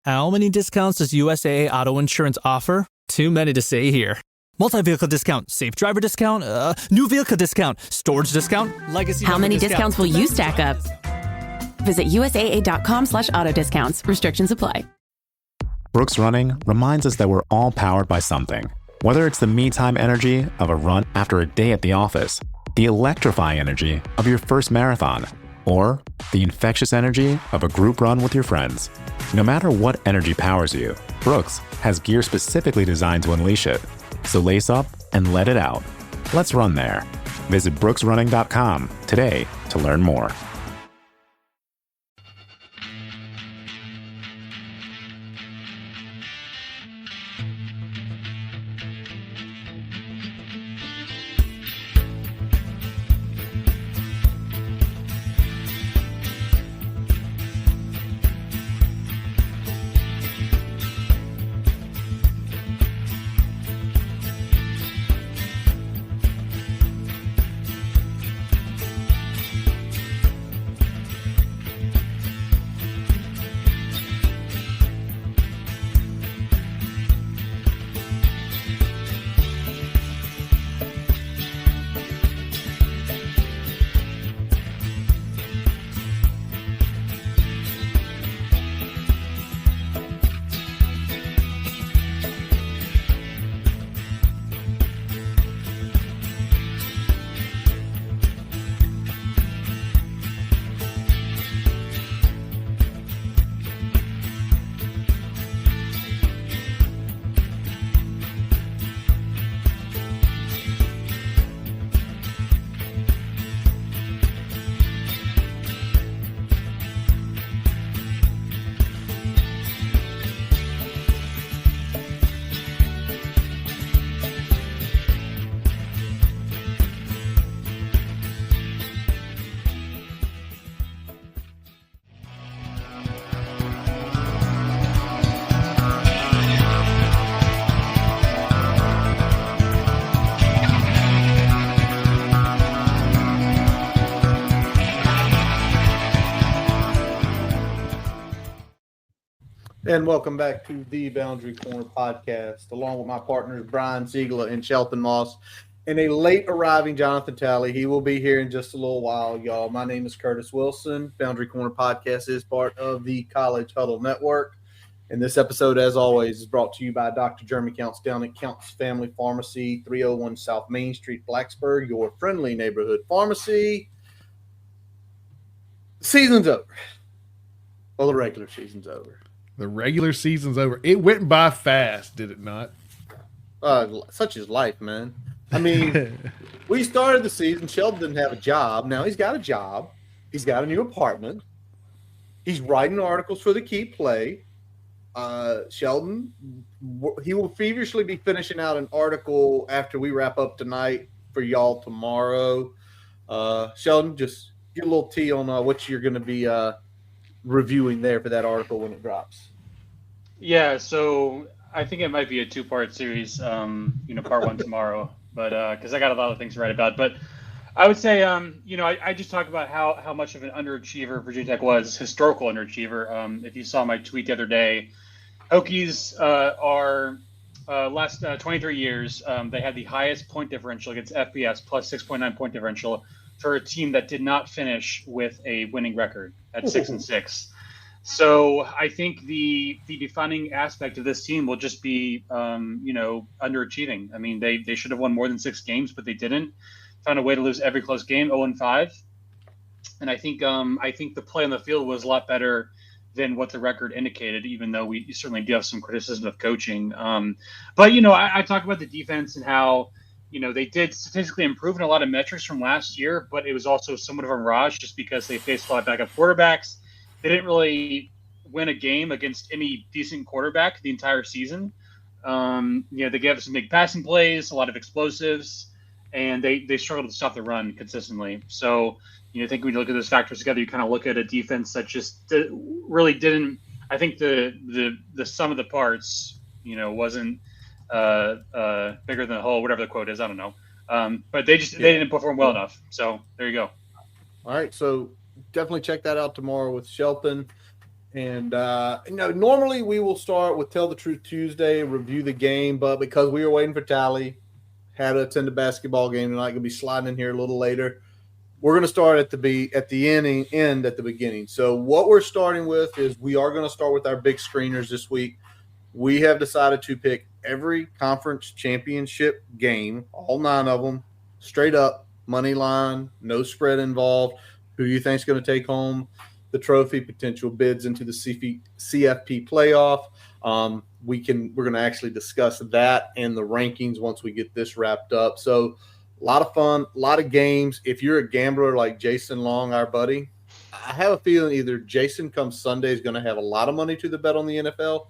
How many discounts does USAA Auto Insurance offer? Too many to say here. Multi-vehicle discount, safe driver discount, new vehicle discount, storage discount, legacy. How many discounts will you stack up? Visit USAA.com/auto discounts. Restrictions apply. Brooks Running reminds us that we're all powered by something. Whether it's the me-time energy of a run after a day at the office, the electrifying energy of your first marathon, or the infectious energy of a group run with your friends. No matter what energy powers you, Brooks has gear specifically designed to unleash it. So lace up and let it out. Let's run there. Visit brooksrunning.com today to learn more. And welcome back to the Boundary Corner podcast, along with my partners Brian Ziegler and Shelton Moss, and a late arriving Jonathan Talley. He will be here in just a little while, y'all. My name is Curtis Wilson. Boundary Corner podcast is part of the College Huddle Network. And this episode, as always, is brought to you by Dr. Jeremy Counts down at Counts Family Pharmacy, 301 South Main Street, Blacksburg, your friendly neighborhood pharmacy. Season's over. Well, the regular season's over. The regular season's over. It went by fast, did it not? Such is life, man. I mean, we started the season. Sheldon didn't have a job. Now he's got a job. He's got a new apartment. He's writing articles for the Keep Play. Sheldon, he will feverishly be finishing out an article after we wrap up tonight for y'all tomorrow. Sheldon, just get a little tea on what you're going to be reviewing there for that article when it drops. Yeah, so I think it might be a two-part series, part one tomorrow, but because I got a lot of things to write about. But I would say, I just talked about how much of an underachiever Virginia Tech was, historical underachiever. If you saw my tweet the other day, Hokies are last 23 years, they had the highest point differential against FBS, plus 6.9 point differential for a team that did not finish with a winning record at 6-6. So I think the defining aspect of this team will just be, underachieving. I mean, they should have won more than 6 games, but they didn't. Found a way to lose every close game, 0-5. And I think the play on the field was a lot better than what the record indicated, even though we certainly do have some criticism of coaching. But I talk about the defense and how, they did statistically improve in a lot of metrics from last year, but it was also somewhat of a mirage just because they faced a lot of backup quarterbacks. They didn't really win a game against any decent quarterback the entire season. They gave us some big passing plays, a lot of explosives, and they struggled to stop the run consistently. So, I think when you look at those factors together, you kind of look at a defense that just really didn't. I think the sum of the parts, wasn't bigger than the whole, whatever the quote is. I don't know. But they didn't perform well enough. So there you go. All right. So definitely check that out tomorrow with Shelton. And normally we will start with Tell the Truth Tuesday, review the game, but because we were waiting for Tally, had to attend a basketball game tonight, gonna be sliding in here a little later. We're gonna start at the end at the beginning. So what we're starting with is we are gonna start with our big screeners this week. We have decided to pick every conference championship game, all 9 of them, straight up, money line, no spread involved. Who you think is going to take home the trophy, potential bids into the CFP playoff. We're going to actually discuss that and the rankings once we get this wrapped up. So a lot of fun, a lot of games. If you're a gambler like Jason Long, our buddy, I have a feeling either Jason come Sunday is going to have a lot of money to the bet on the NFL.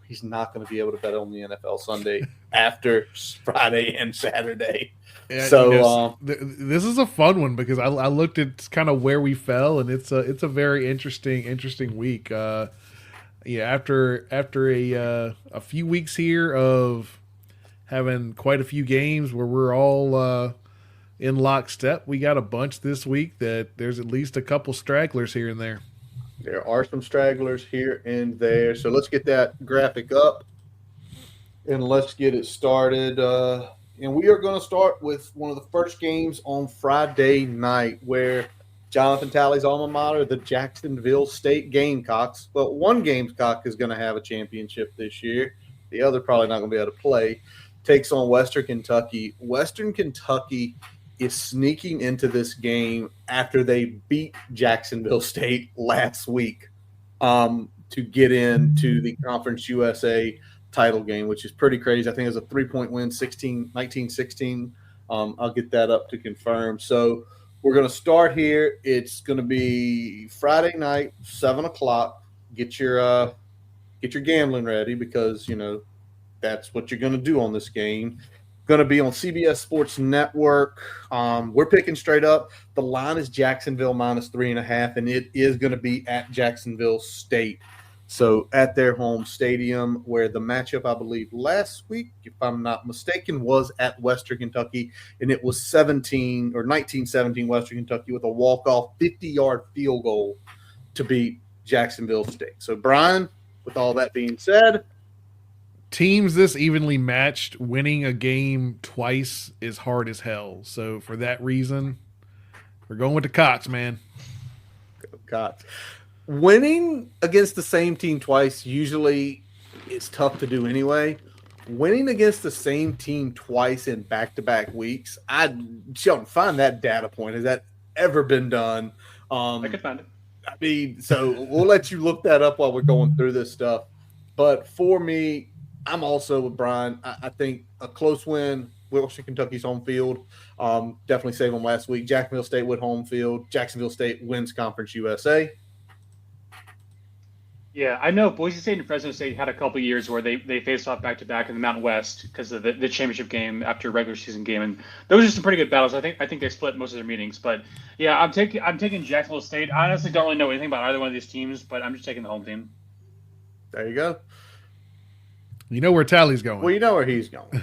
He's not going to be able to bet on the NFL Sunday after Friday and Saturday. Yeah, so this is a fun one because I looked at kind of where we fell, and it's a very interesting week. After a few weeks here of having quite a few games where we're all in lockstep, we got a bunch this week that there's at least a couple stragglers here and there. There are some stragglers here and there. So let's get that graphic up and let's get it started. And we are going to start with one of the first games on Friday night where Jonathan Talley's alma mater, the Jacksonville State Gamecocks. Well, one Gamecock is going to have a championship this year. The other probably not going to be able to play. Takes on Western Kentucky. Western Kentucky is sneaking into this game after they beat Jacksonville State last week to get into the Conference USA title game, which is pretty crazy. I think it was a 3-point win, 19-16. I'll get that up to confirm. So we're going to start here. It's going to be Friday night, 7 o'clock. Get your gambling ready because, that's what you're going to do on this game. Going to be on CBS Sports Network. We're picking straight up. The line is Jacksonville -3.5, and it is going to be at Jacksonville State. So at their home stadium, where the matchup, I believe, last week, if I'm not mistaken, was at Western Kentucky, and it was 19-17 Western Kentucky with a walk-off 50-yard field goal to beat Jacksonville State. So, Brian, with all that being said, teams this evenly matched, winning a game twice is hard as hell. So for that reason, we're going with the Cox, man. Go Cox. Winning against the same team twice usually is tough to do anyway. Winning against the same team twice in back-to-back weeks, Sheldon, find that data point. Has that ever been done? I could find it. I mean, so we'll let you look that up while we're going through this stuff. But for me, I'm also with Brian. I think a close win, Western Kentucky's home field. Definitely saved them last week. Jacksonville State with home field. Jacksonville State wins Conference USA. Yeah, I know Boise State and Fresno State had a couple years where they faced off back-to-back in the Mountain West because of the championship game after a regular season game, and those are some pretty good battles. I think they split most of their meetings, but yeah, I'm taking Jacksonville State. I honestly don't really know anything about either one of these teams, but I'm just taking the home team. There you go. You know where Tally's going. Well, you know where he's going.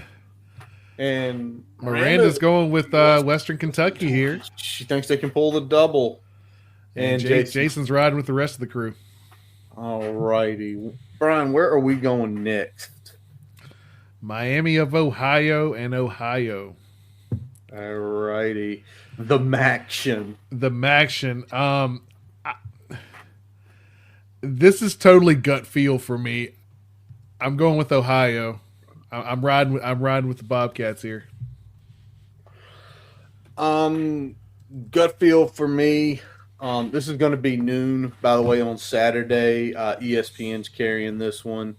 And Miranda's going with Western Kentucky here. She thinks they can pull the double. And Jason's riding with the rest of the crew. All righty. Brian, where are we going next? Miami of Ohio and Ohio. All righty. The Maction. This is totally gut feel for me. I'm going with Ohio. I'm riding with the Bobcats here. Gut feel for me. This is going to be noon, by the way, on Saturday. ESPN's carrying this one.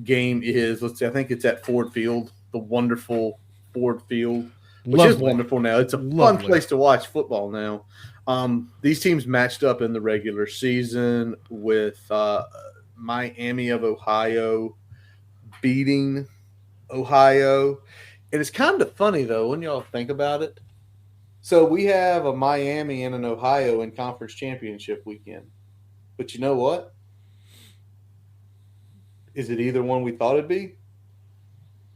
Game is, I think it's at Ford Field, the wonderful Ford Field, which is wonderful now. It's a fun place to watch football now. These teams matched up in the regular season with Miami of Ohio beating Ohio. And it's kind of funny, though, when y'all think about it. So we have a Miami and an Ohio in conference championship weekend. But you know what? Is it either one we thought it'd be?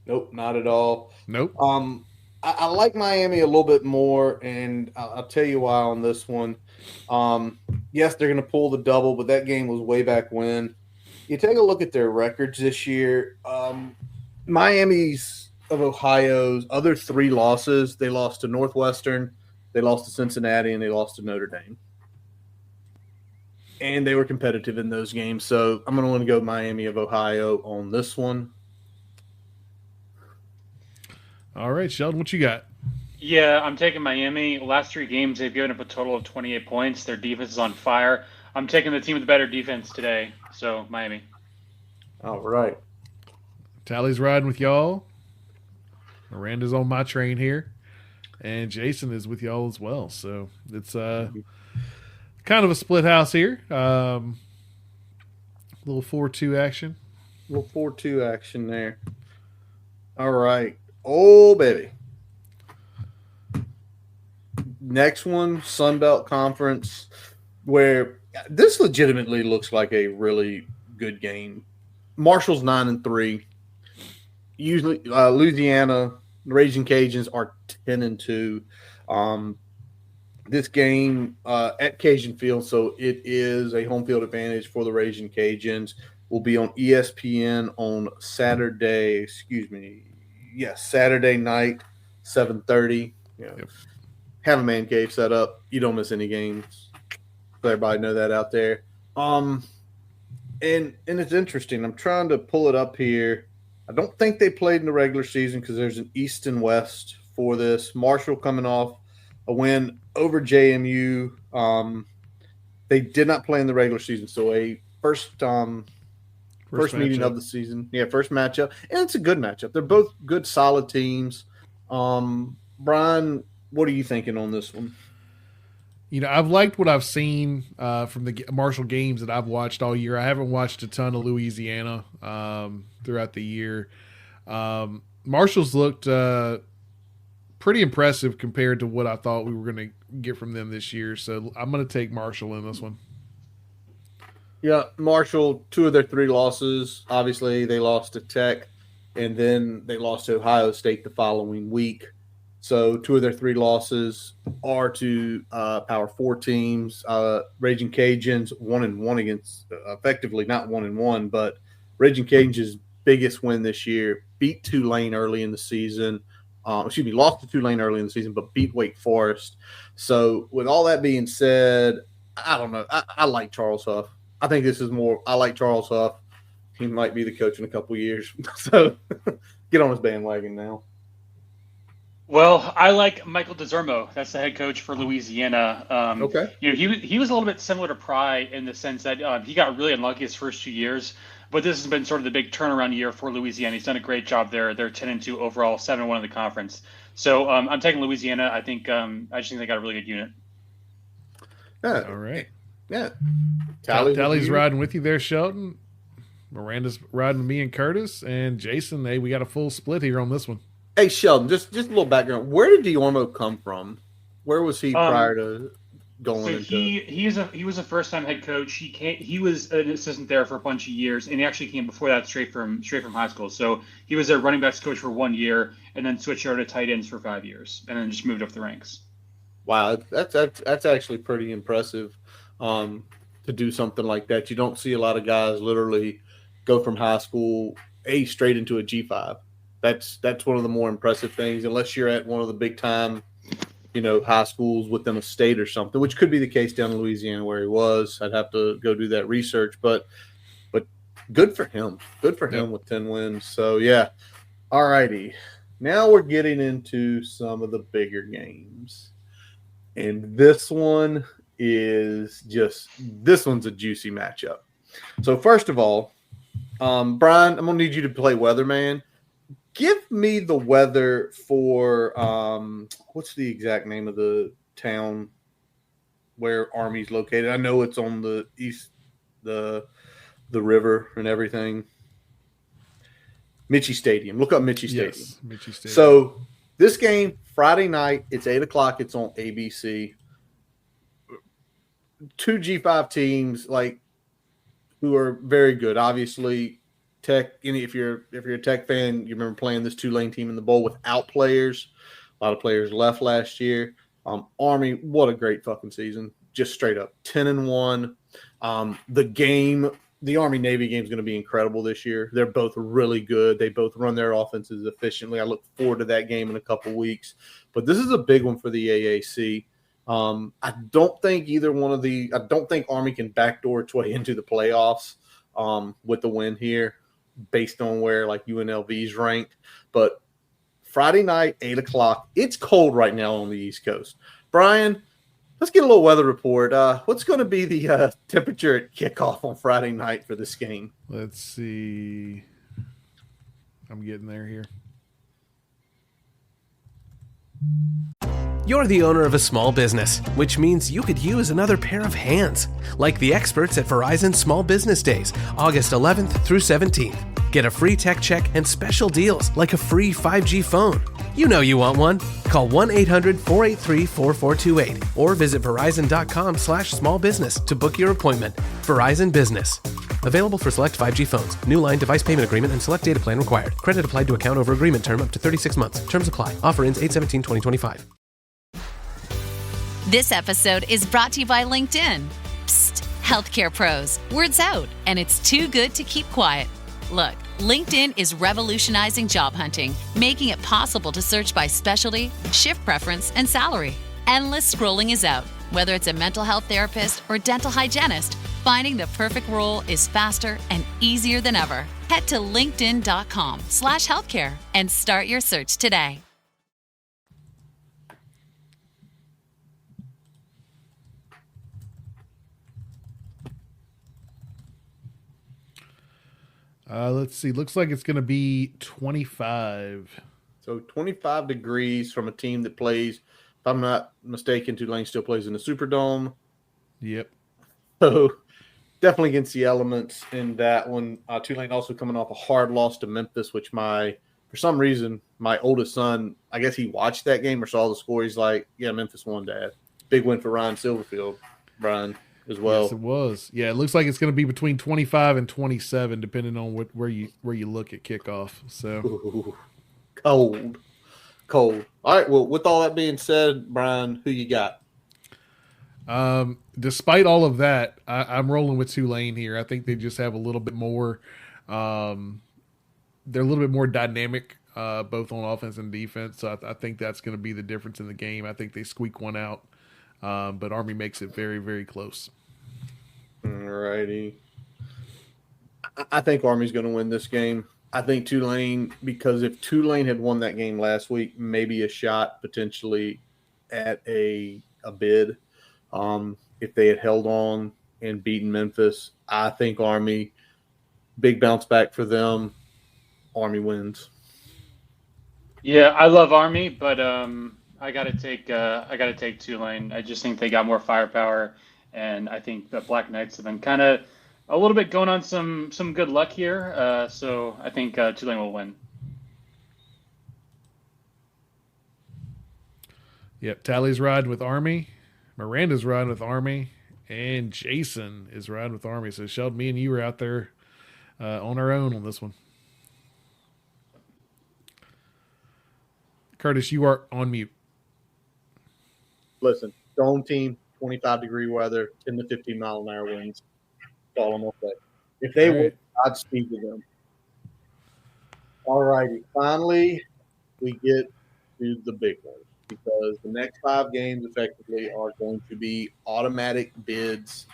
Nope, not at all. Nope. I like Miami a little bit more, and I'll tell you why on this one. Yes, they're going to pull the double, but that game was way back when. You take a look at their records this year. Miami's of Ohio's other 3 losses, they lost to Northwestern, they lost to Cincinnati, and they lost to Notre Dame. And they were competitive in those games. So I'm going to want to go Miami of Ohio on this one. All right, Sheldon, what you got? Yeah, I'm taking Miami. Last 3 games, they've given up a total of 28 points. Their defense is on fire. I'm taking the team with the better defense today. So, Miami. All right. Tally's riding with y'all. Miranda's on my train here. And Jason is with y'all as well. So it's kind of a split house here. Little 4-2 action. Little 4-2 action there. All right. Oh, baby. Next one, Sun Belt Conference, where this legitimately looks like a really good game. Marshall's 9-3. Usually, Louisiana, the Raging Cajuns are 10-2. This game at Cajun Field, so it is a home field advantage for the Raging Cajuns. Will be on ESPN on Saturday. Saturday night, 7:30. Yeah. Yep. Have a man cave set up. You don't miss any games. Let everybody know that out there. And it's interesting. I'm trying to pull it up here. I don't think they played in the regular season because there's an East and West for this. Marshall coming off a win over JMU. They did not play in the regular season, so a first meeting of the season. Yeah, first matchup. And it's a good matchup. They're both good, solid teams. Brian, what are you thinking on this one? I've liked what I've seen from the Marshall games that I've watched all year. I haven't watched a ton of Louisiana throughout the year. Marshall's looked pretty impressive compared to what I thought we were going to get from them this year. So I'm going to take Marshall in this one. Yeah, Marshall, 2 of their 3 losses. Obviously, they lost to Tech, and then they lost to Ohio State the following week. So 2 of their 3 losses are to Power 4 teams. Raging Cajuns 1-1 against, effectively not 1-1, but Raging Cajuns' biggest win this year, beat Tulane early in the season. Lost to Tulane early in the season, but beat Wake Forest. So with all that being said, I don't know. I like Charles Huff. I think this is more – I like Charles Huff. He might be the coach in a couple years. So get on his bandwagon now. Well, I like Michael DeZermo. That's the head coach for Louisiana. Okay. He was a little bit similar to Pry in the sense that he got really unlucky his first 2 years, but this has been sort of the big turnaround year for Louisiana. He's done a great job there. They're 10-2 overall, 7-1 in the conference. So I'm taking Louisiana. I just think they got a really good unit. Yeah. All right. Yeah. Tally's riding with you there, Sheldon. Miranda's riding with me and Curtis, and Jason. Hey, we got a full split here on this one. Hey, Sheldon, just a little background. Where did Diormo come from? Where was he prior to going into? He was a first-time head coach. He was an assistant there for a bunch of years, and he actually came before that straight from high school. So he was a running backs coach for 1 year, and then switched over to tight ends for 5 years, and then just moved up the ranks. Wow, that's actually pretty impressive to do something like that. You don't see a lot of guys literally go from high school straight into a G5. That's one of the more impressive things, unless you're at one of the big time, high schools within a state or something, which could be the case down in Louisiana where he was. I'd have to go do that research, but good for him. Good for him with 10 wins. So yeah. All righty. Now we're getting into some of the bigger games. And this one's a juicy matchup. So first of all, Brian, I'm gonna need you to play weatherman. Give me the weather for what's the exact name of the town where Army's located? I know it's on the east, the river and everything. Mitchie Stadium. Look up Mitchie Stadium. Yes, Mitchie Stadium. So this game, Friday night, it's 8:00. It's on ABC. 2 G5 teams who are very good. Obviously, Tech. If you're a Tech fan, you remember playing this Tulane team in the bowl without players. A lot of players left last year. Army, what a great fucking season. just straight up 10-1. The Army-Navy game is going to be incredible this year. They're both really good. They both run their offenses efficiently. I look forward to that game in a couple weeks. But this is a big one for the AAC. I don't think Army can backdoor its way into the playoffs with the win here based on where like UNLV's ranked. But Friday night, 8 o'clock, it's cold right now on the East Coast. Brian, let's get a little weather report. What's going to be the temperature at kickoff on Friday night for this game? Let's see. I'm getting there here. You're the owner of a small business, which means you could use another pair of hands, like the experts at Verizon Small Business Days, August 11th through 17th. Get a free tech check and special deals like a free 5G phone. You know you want one. Call 1-800-483-4428 or visit verizon.com/smallbusiness to book your appointment. Verizon Business. Available for select 5G phones. New line device payment agreement and select data plan required. Credit applied to account over agreement term up to 36 months. Terms apply. Offer ends 8/17/2025. This episode is brought to you by LinkedIn. Psst, healthcare pros. Word's out, and it's too good to keep quiet. Look, LinkedIn is revolutionizing job hunting, making it possible to search by specialty, shift preference, and salary. Endless scrolling is out. Whether it's a mental health therapist or dental hygienist, finding the perfect role is faster and easier than ever. Head to linkedin.com/healthcare and start your search today. Let's see. Looks like it's going to be 25. So 25 degrees from a team that plays, if I'm not mistaken, Tulane still plays in the Superdome. Yep. So definitely against the elements in that one. Tulane also coming off a hard loss to Memphis, which for some reason, my oldest son, I guess he watched that game or saw the score. He's like, yeah, Memphis won, Dad. Big win for Ryan Silverfield, Brian, as well. Yes, it was. Yeah, it looks like it's going to be between 25 and 27, depending on where you look at kickoff. So Ooh, cold. All right, well, with all that being said, Brian, who you got? Despite all of that, I'm rolling with Tulane here. I think they just have a little bit more. They're a little bit more dynamic, both on offense and defense. So I think that's going to be the difference in the game. I think they squeak one out, but Army makes it very, very close. All righty. I think Army's going to win this game. I think Tulane, because if Tulane had won that game last week, maybe a shot potentially at a bid. If they had held on and beaten Memphis, I think Army, big bounce back for them. Army wins. Yeah, I love Army, but I gotta take Tulane. I just think they got more firepower, and I think the Black Knights have been kind of a little bit going on some good luck here. So I think Tulane will win. Yep, Tally's riding with Army. Miranda's riding with Army, and Jason is riding with Army. So, Sheldon, me and you were out there on our own on this one. Curtis, you are on mute. Listen, dome team, 25-degree weather, 10 to 15 mile an hour winds. That's all I'm going to say. If they win, I'd speak to them. All righty. Finally, we get to the big one, because the next 5 games effectively are going to be automatic bids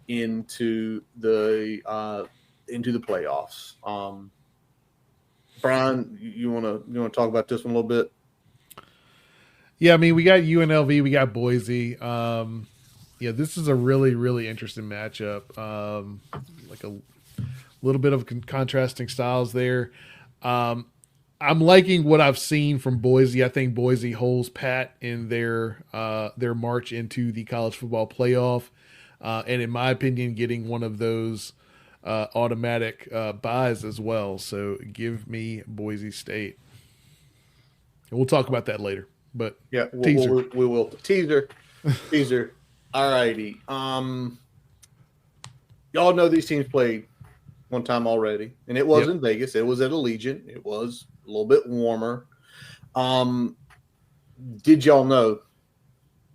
into the playoffs. Brian, you want to talk about this one a little bit? Yeah, I mean, we got UNLV, we got Boise. Yeah, this is a really, really interesting matchup. Like a little bit of contrasting styles there. I'm liking what I've seen from Boise. I think Boise holds pat in their march into the college football playoff, and in my opinion, getting one of those automatic buys as well. So give me Boise State. And we'll talk about that later. But yeah, teaser. We will teaser. All righty. Y'all know these teams played one time already, and it was in Vegas. It was at Allegiant. It was a little bit warmer. Did y'all know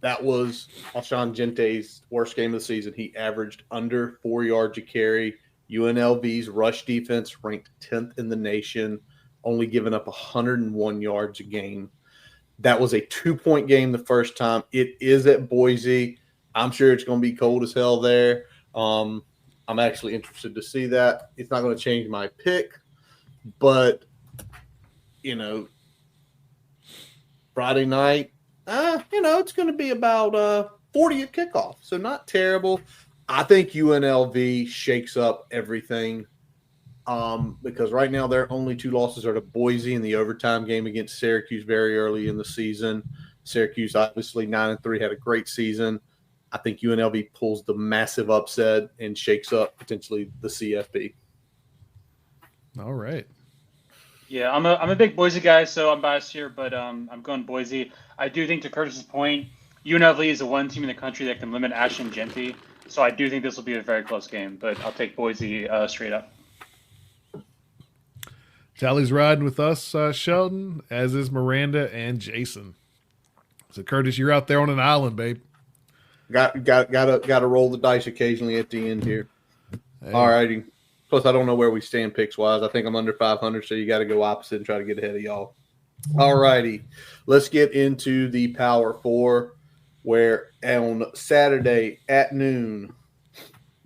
That was Alshon Gente's worst game of the season. He averaged under 4 yards a carry. UNLV's rush defense ranked 10th in the nation, only giving up 101 yards a game. That was a 2-point game the first time. It is at Boise. I'm sure it's going to be cold as hell there. I'm actually interested to see that. It's not going to change my pick, but, Friday night, it's going to be about 40 at kickoff, so not terrible. I think UNLV shakes up everything because right now their only 2 losses are to Boise in the overtime game against Syracuse very early in the season. Syracuse, obviously 9-3, had a great season. I think UNLV pulls the massive upset and shakes up potentially the CFP. All right. Yeah, I'm a big Boise guy, so I'm biased here, but I'm going Boise. I do think, to Curtis's point, UNLV is the one team in the country that can limit Ashton Genty, so I do think this will be a very close game, but I'll take Boise straight up. Tally's riding with us, Sheldon, as is Miranda and Jason. So, Curtis, you're out there on an island, babe. Got to roll the dice occasionally at the end here. Hey. All righty. Plus, I don't know where we stand picks wise. I think I'm under 500, so you got to go opposite and try to get ahead of y'all. All righty. Let's get into the Power Four, where on Saturday at noon,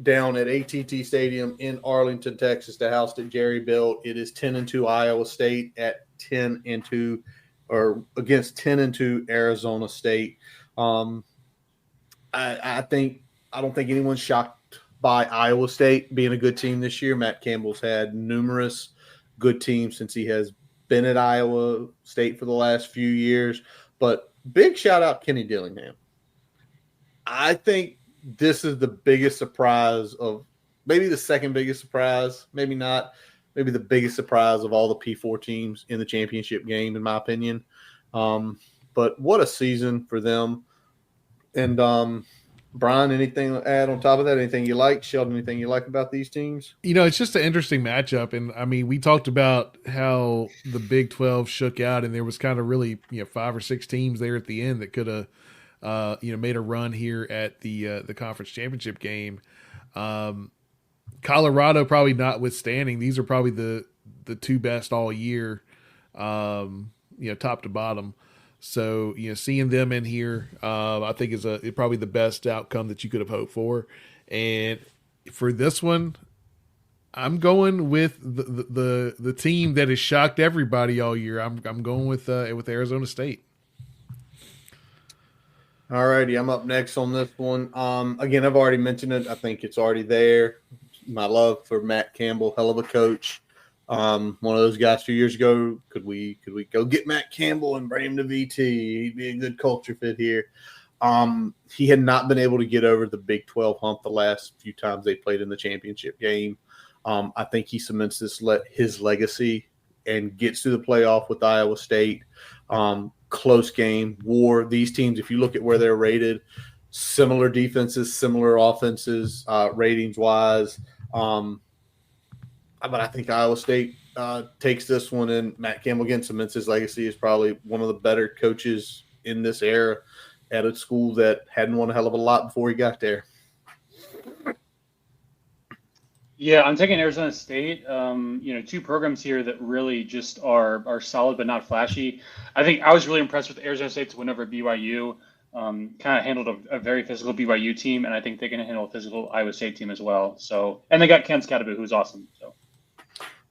down at AT&T Stadium in Arlington, Texas, the house that Jerry built, it is 10-2 Iowa State at 10-2, or against 10-2 Arizona State. I don't think anyone's shocked by Iowa State being a good team this year. Matt Campbell's had numerous good teams since he has been at Iowa State for the last few years. But big shout out Kenny Dillingham. I think this is the biggest surprise of maybe the second biggest surprise, maybe not, maybe the biggest surprise of all the P4 teams in the championship game, in my opinion. But what a season for them. And Brian, anything to add on top of that? Anything you like? Sheldon, anything you like about these teams? It's just an interesting matchup. And, I mean, we talked about how the Big 12 shook out, and there was kind of really 5 or 6 teams there at the end that could have made a run here at the conference championship game. Colorado probably notwithstanding, these are probably the 2 best all year, top to bottom. So, seeing them in here, I think is probably the best outcome that you could have hoped for. And for this one, I'm going with the team that has shocked everybody all year. I'm going with Arizona State. All righty, I'm up next on this one. Again, I've already mentioned it. I think it's already there. My love for Matt Campbell, hell of a coach. One of those guys 2 years ago, could we go get Matt Campbell and bring him to VT? He'd be a good culture fit here. He had not been able to get over the Big 12 hump the last few times they played in the championship game. I think he cements his legacy and gets to the playoff with Iowa State. Close game, war. These teams, if you look at where they're rated, similar defenses, similar offenses, ratings-wise. But I think Iowa State takes this one, and Matt Campbell again cements his legacy as probably one of the better coaches in this era at a school that hadn't won a hell of a lot before he got there. Yeah, I'm taking Arizona State. 2 programs here that really just are solid but not flashy. I think I was really impressed with Arizona State's win over BYU. Kind of handled a very physical BYU team, and I think they're going to handle a physical Iowa State team as well. So, and they got Ken Scatterby, who's awesome. So,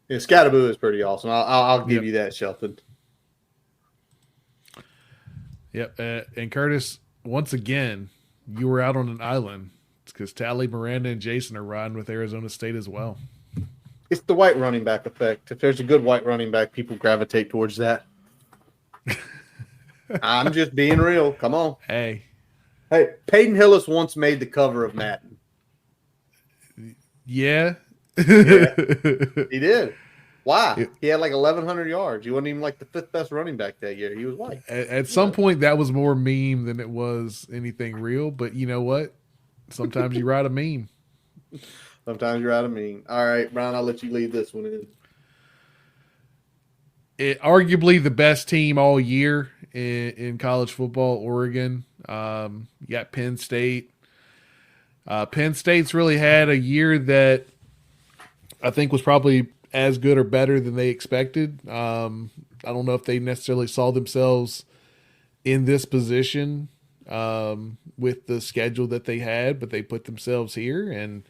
yeah, Scatterby is pretty awesome. I'll give you that, Shelton. Yep, and Curtis, once again, you were out on an island. It's because Tally, Miranda, and Jason are riding with Arizona State as well. It's the white running back effect. If there's a good white running back, people gravitate towards that. I'm just being real. Come on. Hey, Peyton Hillis once made the cover of Madden. Yeah. He did. Why? He had like 1,100 yards. He wasn't even like the 5th best running back that year. He was white. At some point, that was more meme than it was anything real. But you know what? Sometimes you write a meme. Sometimes you write a meme. All right, Brian, I'll let you lead this one in. arguably the best team all year in college football, Oregon. You got Penn State. Penn State's really had a year that I think was probably as good or better than they expected. I don't know if they necessarily saw themselves in this position with the schedule that they had, but they put themselves here, and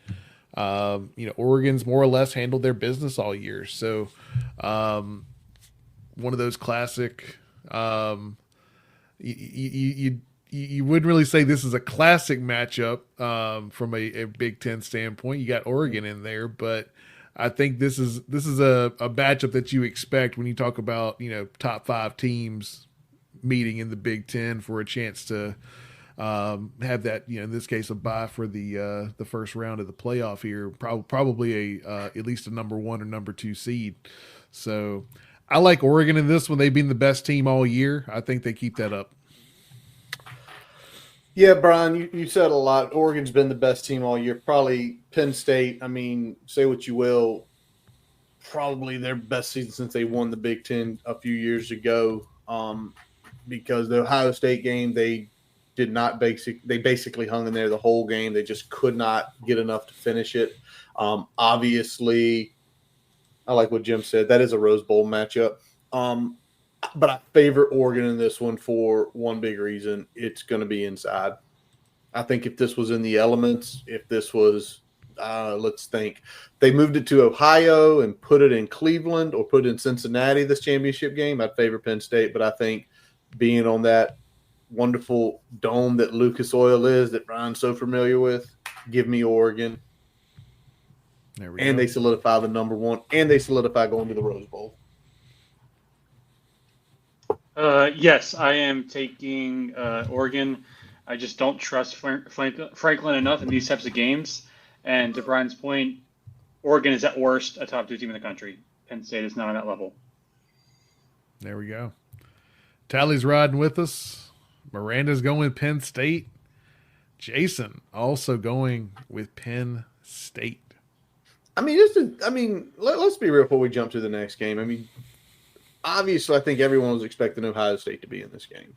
Oregon's more or less handled their business all year. So one of those classic. You wouldn't really say this is a classic matchup from a Big Ten standpoint. You got Oregon in there, but I think this is a matchup that you expect when you talk about top 5 teams meeting in the Big Ten for a chance to have that in this case a bye for the first round of the playoff here. Probably at least a number 1 or number 2 seed. So I like Oregon in this one. They've been the best team all year. I think they keep that up. Yeah, Brian, you said a lot. Oregon's been the best team all year. Probably Penn State, I mean, say what you will, probably their best season since they won the Big Ten a few years ago. Because the Ohio State game, they basically hung in there the whole game. They just could not get enough to finish it. Obviously, I like what Jim said. That is a Rose Bowl matchup. But I favor Oregon in this one for one big reason. It's going to be inside. I think if this was in the elements, if this was, let's think, they moved it to Ohio and put it in Cleveland or put it in Cincinnati this championship game, I'd favor Penn State. But I think being on that wonderful dome that Lucas Oil is, that Brian's so familiar with, give me Oregon. There we go. They solidify the number 1, and they solidify going to the Rose Bowl. Yes, I am taking Oregon. I just don't trust Franklin enough in these types of games. And to Brian's point, Oregon is at worst a top 2 team in the country. Penn State is not on that level. There we go. Tally's riding with us. Miranda's going Penn State. Jason also going with Penn State. I mean, let's be real before we jump to the next game. I mean, obviously, I think everyone was expecting Ohio State to be in this game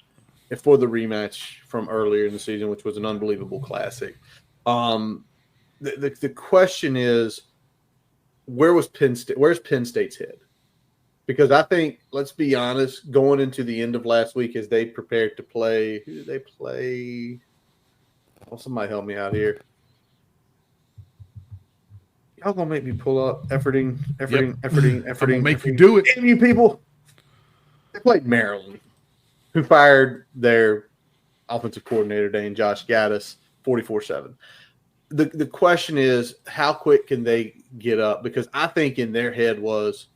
for the rematch from earlier in the season, which was an unbelievable classic. The question is, where's Penn State's head? Because I think, let's be honest, going into the end of last week as they prepared to play, who did they play? Oh, somebody help me out here. Y'all gonna make me pull up efforting. Make you do it. Damn you people. They played Maryland, who fired their offensive coordinator, Dane Josh Gaddis, 44-7. The question is, how quick can they get up? Because I think in their head was,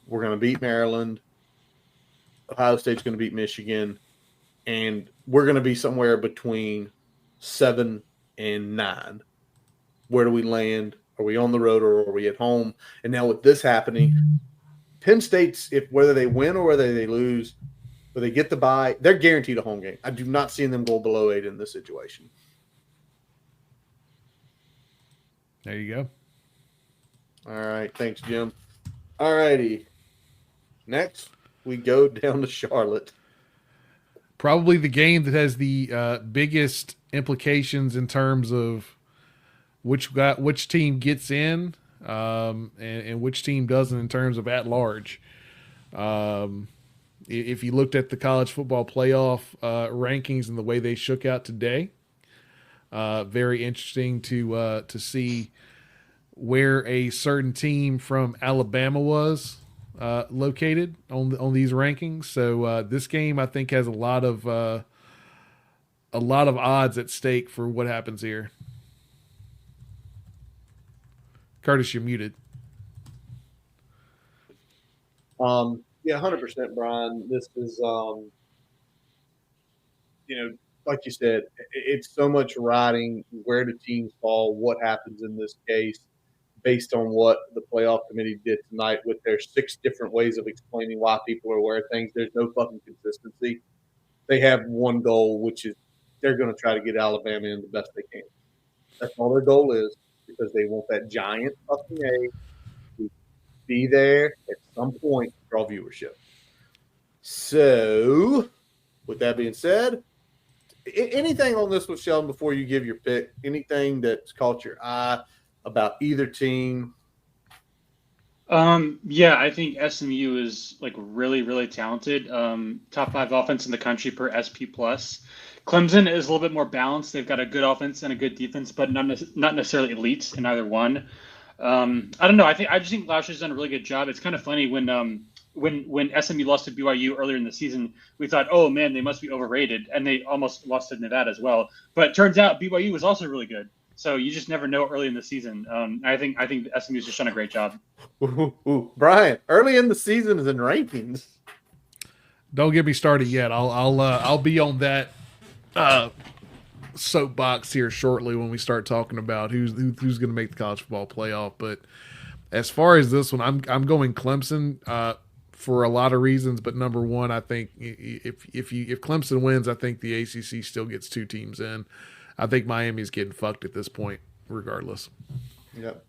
we're going to beat Maryland, Ohio State's going to beat Michigan, and we're going to be somewhere between 7 and 9. Where do we land? Are we on the road or are we at home? And now with this happening, Penn State's, whether they win or whether they lose, or they get the bye, they're guaranteed a home game. I do not see them go below 8 in this situation. There you go. All right. Thanks, Jim. All righty. Next, we go down to Charlotte. Probably the game that has the biggest implications in terms of which team gets in and which team doesn't in terms of at large. If you looked at the college football playoff rankings and the way they shook out today, very interesting to see where a certain team from Alabama was located on these rankings. So this game, I think, has a lot of odds at stake for what happens here. Curtis, you're muted. Yeah, 100%, Brian. This is, like you said, it's so much riding where the teams fall, what happens in this case, based on what the playoff committee did tonight with their 6 different ways of explaining why people are aware of things. There's no fucking consistency. They have one goal, which is they're going to try to get Alabama in the best they can. That's all their goal is, because they want that giant fucking A to be there at some point draw viewership. So, with that being said, anything on this with Sheldon before you give your pick? Anything that's caught your eye about either team? Yeah, I think SMU is like really, really talented. Top 5 offense in the country per SP plus. Clemson is a little bit more balanced. They've got a good offense and a good defense, but not necessarily elite in either one. I don't know. I just think Lauscher's done a really good job. It's kind of funny when SMU lost to BYU earlier in the season, we thought, oh man, they must be overrated, and they almost lost to Nevada as well. But it turns out BYU was also really good. So you just never know early in the season. I think SMU's just done a great job. Brian, early in the season is in rankings. Don't get me started yet. I'll be on that soapbox here shortly when we start talking about who's going to make the college football playoff. But as far as this one, I'm going Clemson for a lot of reasons. But number one, I think if Clemson wins, I think the ACC still gets 2 teams in. I think Miami's getting fucked at this point, regardless. Yep.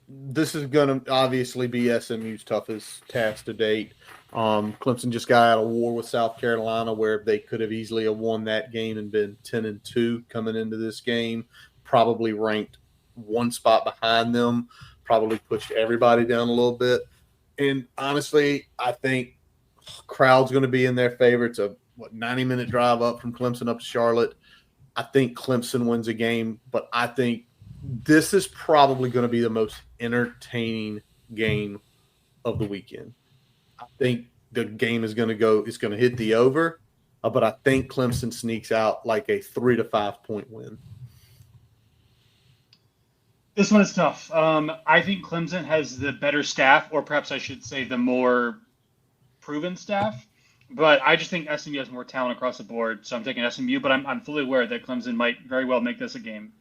This is going to obviously be SMU's toughest task to date. Clemson just got out of war with South Carolina, where they could have easily have won that game and been 10-2 coming into this game. Probably ranked 1 spot behind them. Probably pushed everybody down a little bit. And honestly, I think crowd's going to be in their favor. It's a 90-minute drive up from Clemson up to Charlotte. I think Clemson wins a game, but I think this is probably going to be the most entertaining game of the weekend. I think the game is going to hit the over, but I think Clemson sneaks out like a 3 to 5 point win. This one is tough. I think Clemson has the better staff, or perhaps I should say the more proven staff. But I just think SMU has more talent across the board, so I'm taking SMU. But I'm fully aware that Clemson might very well make this a game.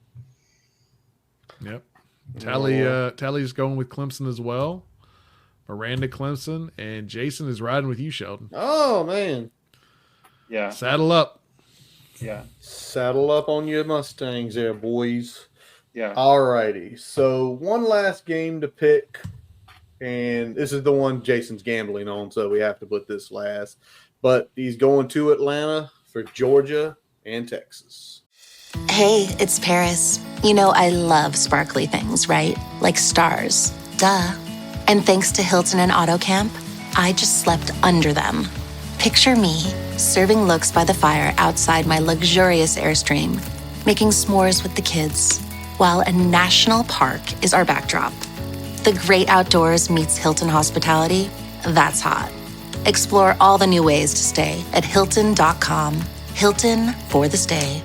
Yep. Tally's going with Clemson as well. Miranda Clemson, and Jason is riding with you, Sheldon. Oh man. Yeah. Saddle up. Yeah. Saddle up on your Mustangs there, boys. Yeah. All righty. So one last game to pick. And this is the one Jason's gambling on, so we have to put this last. But he's going to Atlanta for Georgia and Texas. Hey, it's Paris. You know I love sparkly things, right? Like stars. Duh. And thanks to Hilton and Auto Camp, I just slept under them. Picture me serving looks by the fire outside my luxurious Airstream, making s'mores with the kids, while a national park is our backdrop. The great outdoors meets Hilton hospitality. That's hot. Explore all the new ways to stay at Hilton.com. Hilton for the stay.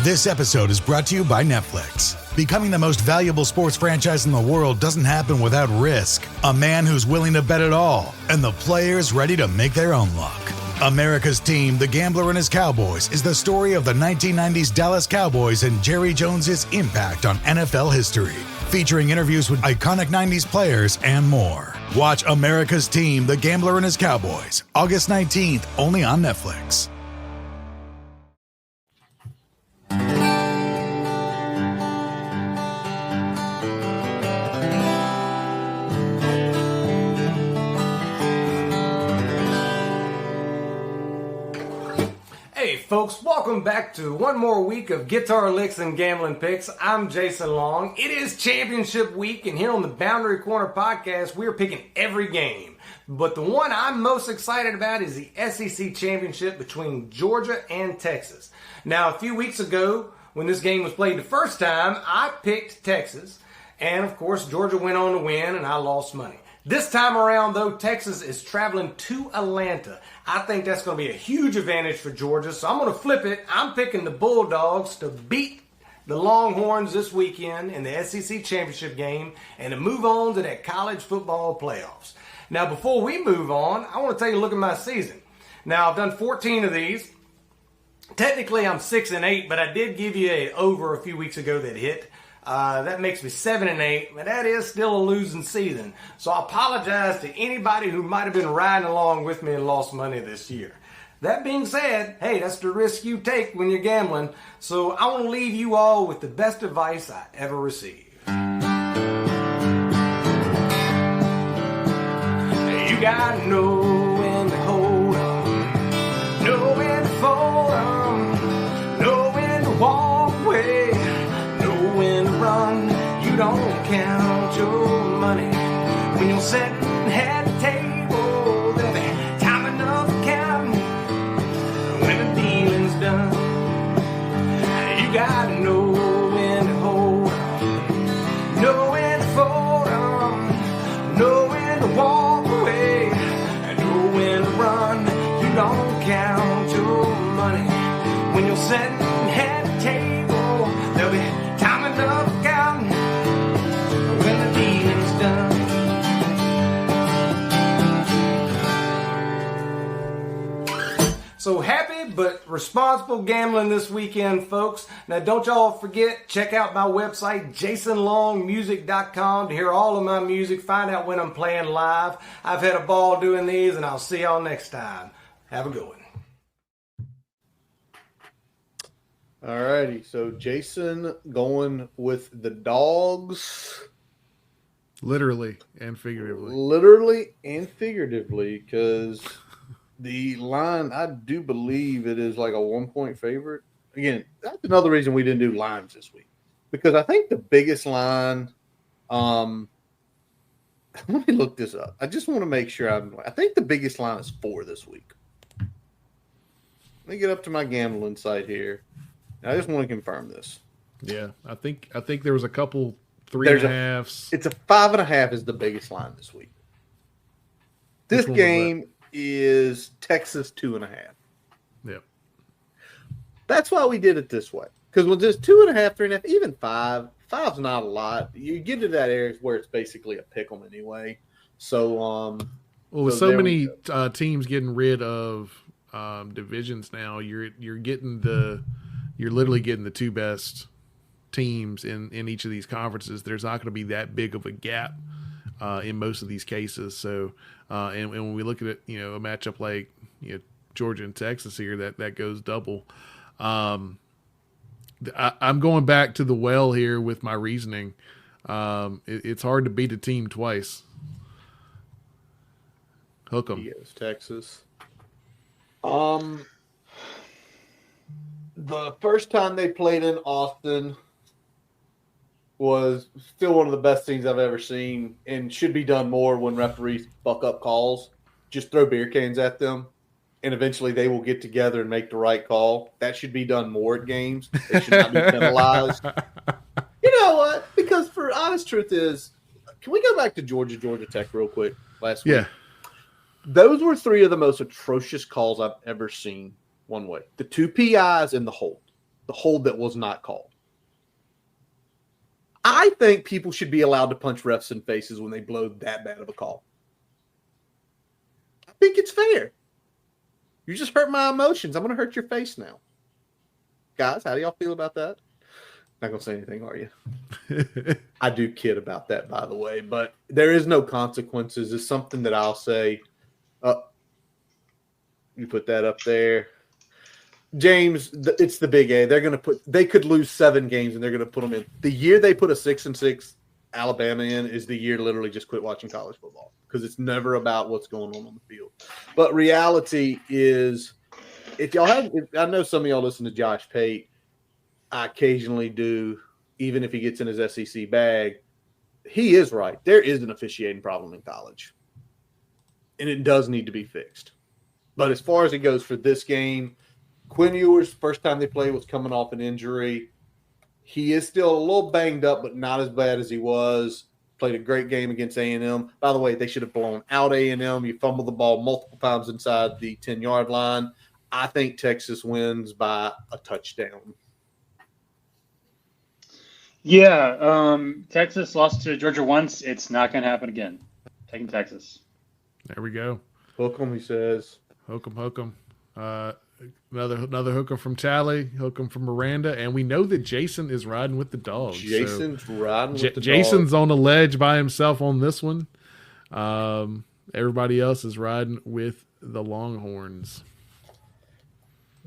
This episode is brought to you by Netflix. Becoming the most valuable sports franchise in the world doesn't happen without risk. A man who's willing to bet it all, and the players ready to make their own luck. America's Team, The Gambler and His Cowboys, is the story of the 1990s Dallas Cowboys and Jerry Jones's impact on NFL history. Featuring interviews with iconic 90s players and more. Watch America's Team, The Gambler and His Cowboys, August 19th, only on Netflix. Hey folks, welcome back to one more week of Guitar Licks and Gambling Picks. I'm Jason Long. It is championship week, and here on the Boundary Corner podcast, we're picking every game. But the one I'm most excited about is the SEC championship between Georgia and Texas. Now, a few weeks ago, when this game was played the first time, I picked Texas. And of course, Georgia went on to win, and I lost money. This time around, though, Texas is traveling to Atlanta. I think that's going to be a huge advantage for Georgia, so I'm going to flip it. I'm picking the Bulldogs to beat the Longhorns this weekend in the SEC championship game and to move on to that college football playoffs. Now, before we move on, I want to take a look at my season. Now, I've done 14 of these. Technically, I'm 6-8, but I did give you an over a few weeks ago that hit. That makes me 7-8, but that is still a losing season. So I apologize to anybody who might have been riding along with me and lost money this year. That being said, hey, that's the risk you take when you're gambling. So I want to leave you all with the best advice I ever received. gotta know when to hold 'em, know when to fold 'em, know when to walk away, know when to run. You don't count your money when you're sitting at the table. There'll be time enough to count when the dealing's done. You gotta know when to hold 'em, know when to fold 'em, know when to walk away, and know when to run. You don't count your money when you're sitting at the table. There'll be time enough to count when the dealing's done. So happy but responsible gambling this weekend, folks. Now, don't y'all forget, check out my website, jasonlongmusic.com, to hear all of my music, find out when I'm playing live. I've had a ball doing these, and I'll see y'all next time. Have a good one. All righty. So Jason going with the dogs. Literally and figuratively. Literally and figuratively, because the line, I do believe it is like a 1-point favorite. Again, that's another reason we didn't do lines this week, because I think the biggest line, let me look this up. I just want to make sure I think the biggest line is 4 this week. Let me get up to my gambling site here. I just want to confirm this. Yeah, I think there was a couple 3.5s. It's a 5.5 is the biggest line this week. This game is Texas 2.5. Yep. That's why we did it this way. Because when there's 2.5, 3.5, even 5's not a lot. You get to that area where it's basically a pick 'em anyway. So, well, with so many teams getting rid of divisions now, you're literally getting the 2 best teams in each of these conferences. There's not going to be that big of a gap in most of these cases. So, and when we look at it, a matchup like Georgia and Texas here, that goes double. I'm going back to the well here with my reasoning. It's hard to beat a team twice. Hook 'em. Yes, Texas. The first time they played in Austin was still one of the best things I've ever seen, and should be done more when referees fuck up calls. Just throw beer cans at them, and eventually they will get together and make the right call. That should be done more at games. They should not be penalized. You know what? Because for honest truth is, can we go back to Georgia Tech real quick last week? Yeah. Those were 3 of the most atrocious calls I've ever seen one way. The 2 PIs and the hold that was not called. I think people should be allowed to punch refs in faces when they blow that bad of a call. I think it's fair. You just hurt my emotions. I'm going to hurt your face now. Guys, how do y'all feel about that? Not going to say anything, are you? I do kid about that, by the way, but there is no consequences. It's something that I'll say. You put that up there. James, it's the big A. They could lose 7 games and they're going to put them in. The year they put a 6-6 Alabama in is the year literally just quit watching college football, because it's never about what's going on the field. But reality is, I know some of y'all listen to Josh Pate. I occasionally do, even if he gets in his SEC bag. He is right. There is an officiating problem in college, and it does need to be fixed. But as far as it goes for this game, Quinn Ewers, first time they played, was coming off an injury. He is still a little banged up, but not as bad as he was. Played a great game against A&M. By the way, they should have blown out A&M. You fumbled the ball multiple times inside the 10-yard line. I think Texas wins by a touchdown. Yeah, Texas lost to Georgia once. It's not going to happen again. Taking Texas. There we go. Hook 'em, he says. Hook 'em. Another hooker from Tally, hook 'em from Miranda, and we know that Jason is riding with the dogs. Jason's riding with the Jason's dogs. on a ledge by himself on this one. Everybody else is riding with the Longhorns.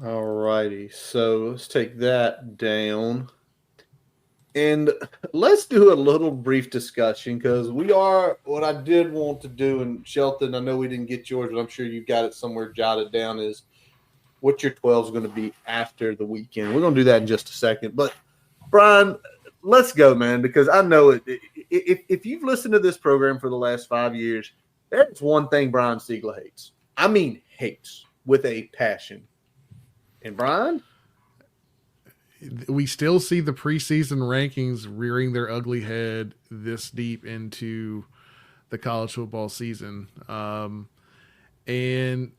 All righty, so let's take that down. And let's do a little brief discussion because what I did want to do, and Shelton, I know we didn't get yours, but I'm sure you've got it somewhere jotted down, is what your 12 is going to be after the weekend. We're going to do that in just a second. But, Brian, let's go, man, because I know if you've listened to this program for the last 5 years, there's one thing Brian Siegel hates. I mean hates with a passion. And, Brian? We still see the preseason rankings rearing their ugly head this deep into the college football season. And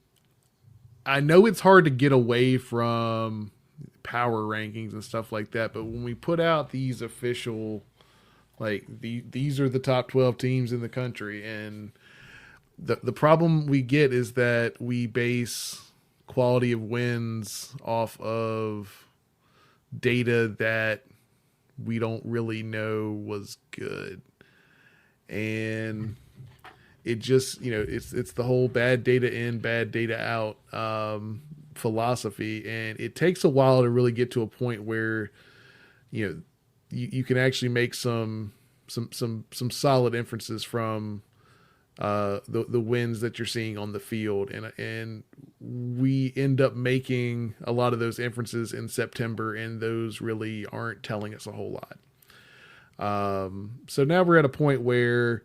I know it's hard to get away from power rankings and stuff like that, but when we put out these official, these are the top 12 teams in the country, and the problem we get is that we base quality of wins off of data that we don't really know was good. And it just, it's the whole bad data in, bad data out philosophy. And it takes a while to really get to a point where, you can actually make some solid inferences from the wins that you're seeing on the field. And we end up making a lot of those inferences in September, and those really aren't telling us a whole lot. So now we're at a point where,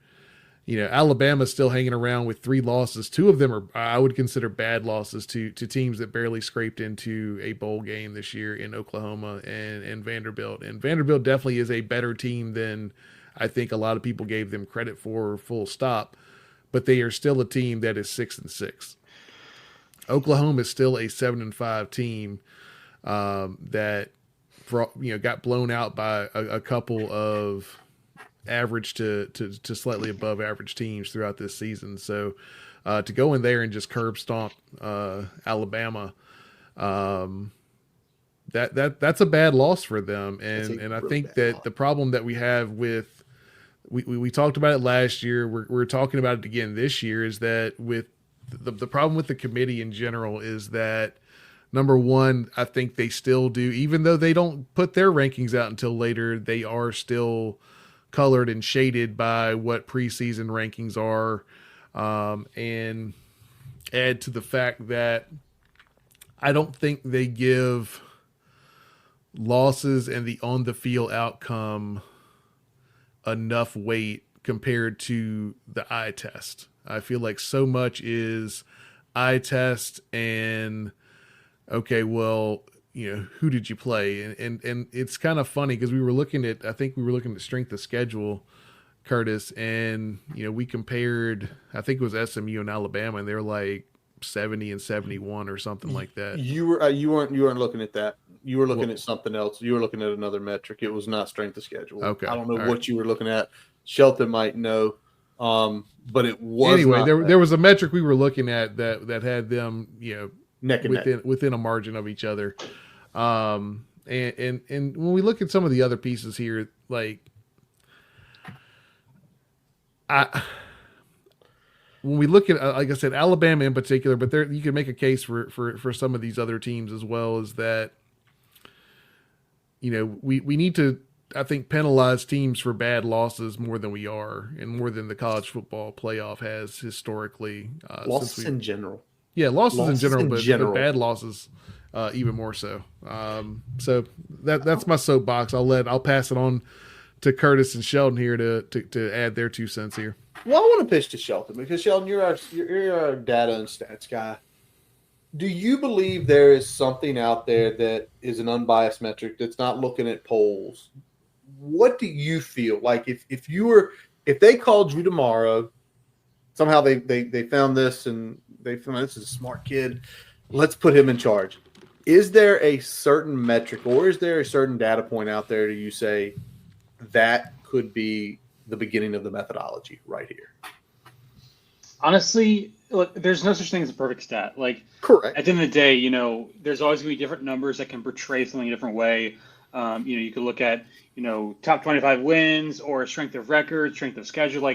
Alabama's still hanging around with 3 losses. 2 of them are, I would consider, bad losses to teams that barely scraped into a bowl game this year in Oklahoma and Vanderbilt. And Vanderbilt definitely is a better team than I think a lot of people gave them credit for, full stop. But they are still a team that is 6-6. Oklahoma is still a 7-5 team that got blown out by a couple of average to slightly above average teams throughout this season. So to go in there and just curb stomp Alabama, that's a bad loss for them. And I think that the problem that we have with we talked about it last year. We're talking about it again this year. Is that with the problem with the committee in general is that, number one, I think they still do, even though they don't put their rankings out until later, they are still colored and shaded by what preseason rankings are, and add to the fact that I don't think they give losses and the on the field outcome enough weight compared to the eye test. I feel like so much is eye test and, okay, well, who did you play? And it's kind of funny because I think we were looking at strength of schedule, Curtis, and, we compared, I think it was SMU and Alabama, and they're like 70 and 71 or something like that. You weren't looking at that. You were looking at something else. You were looking at another metric. It was not strength of schedule. Okay. I don't know what you were looking at. Shelton might know. But it was anyway. There was a metric we were looking at that had them, neck and neck within a margin of each other. And when we look at some of the other pieces here, when we look at, like I said, Alabama in particular, but you can make a case for some of these other teams as well, is that, we need to, I think, penalize teams for bad losses more than we are, and more than the college football playoff has historically. Losses in general. Yeah, losses in general, but bad losses even more so. So that's my soapbox. I'll pass it on to Curtis and Sheldon here to add their 2 cents here. Well, I want to pitch to Shelton because, Sheldon, you're our data and stats guy. Do you believe there is something out there that is an unbiased metric that's not looking at polls? What do you feel like if they called you tomorrow, somehow they found this and they found this is a smart kid, let's put him in charge. Is there a certain metric or is there a certain data point out there that you say that could be the beginning of the methodology right here? Honestly, look, there's no such thing as a perfect stat. Correct. At the end of the day, there's always going to be different numbers that can portray something a different way. You could look at, top 25 wins or strength of record, strength of schedule.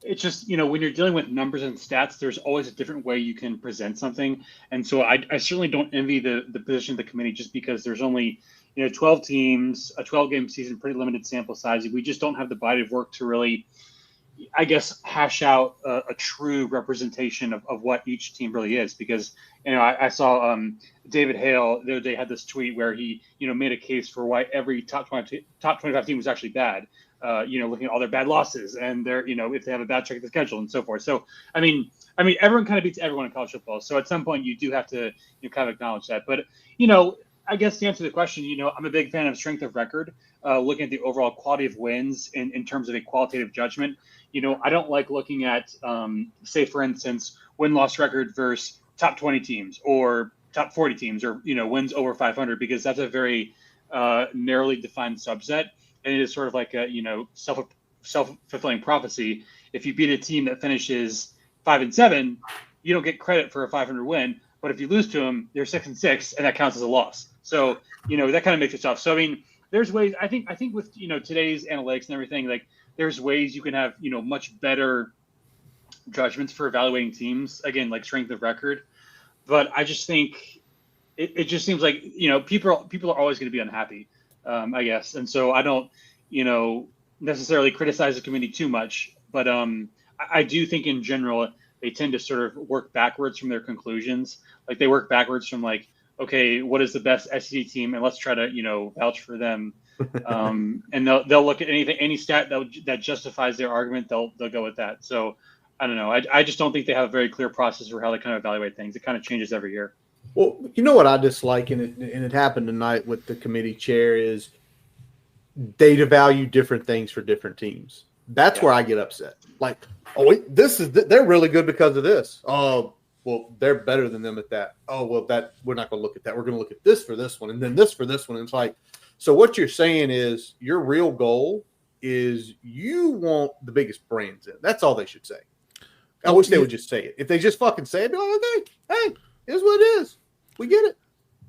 It's just, when you're dealing with numbers and stats, there's always a different way you can present something. And so I certainly don't envy the position of the committee just because there's only, – 12 teams, a 12-game season, pretty limited sample size. We just don't have the body of work to really, I guess, hash out a true representation of what each team really is. Because, I saw David Hale the other day had this tweet where he, made a case for why every top 25 team was actually bad. Looking at all their bad losses and their, if they have a bad check of the schedule and so forth. So, I mean, everyone kind of beats everyone in college football. So at some point you do have to kind of acknowledge that. But, I guess to answer the question, I'm a big fan of strength of record, looking at the overall quality of wins in terms of a qualitative judgment. I don't like looking at, say, for instance, win-loss record versus top 20 teams or top 40 teams or, wins over 500, because that's a very narrowly defined subset. And it is sort of like a, self-fulfilling prophecy. If you beat a team that finishes 5-7, you don't get credit for a 500 win. But if you lose to them, they're 6-6, and that counts as a loss. So, that kind of makes it tough. So, I mean, there's ways. I think with today's analytics and everything, like there's ways you can have much better judgments for evaluating teams. Again, like strength of record. But I just think it just seems like people are always going to be unhappy, I guess. And so I don't necessarily criticize the committee too much. But I do think in general they tend to sort of work backwards from their conclusions. Like they work backwards from like, okay, what is the best SEC team, and let's try to vouch for them. And they'll look at any stat that justifies their argument. They'll go with that. So I don't know. I just don't think they have a very clear process for how they kind of evaluate things. It kind of changes every year. Well, you know what I dislike, and it happened tonight with the committee chair, is they value different things for different teams. That's where I get upset. Like, they're really good because of this. Oh, well, they're better than them at that. Oh, well, we're not going to look at that. We're going to look at this for this one, and then this for this one. And it's like, so what you're saying is your real goal is you want the biggest brands in. That's all they should say. I wish they would just say it. If they just fucking say it, be like, okay, hey, here's what it is. We get it.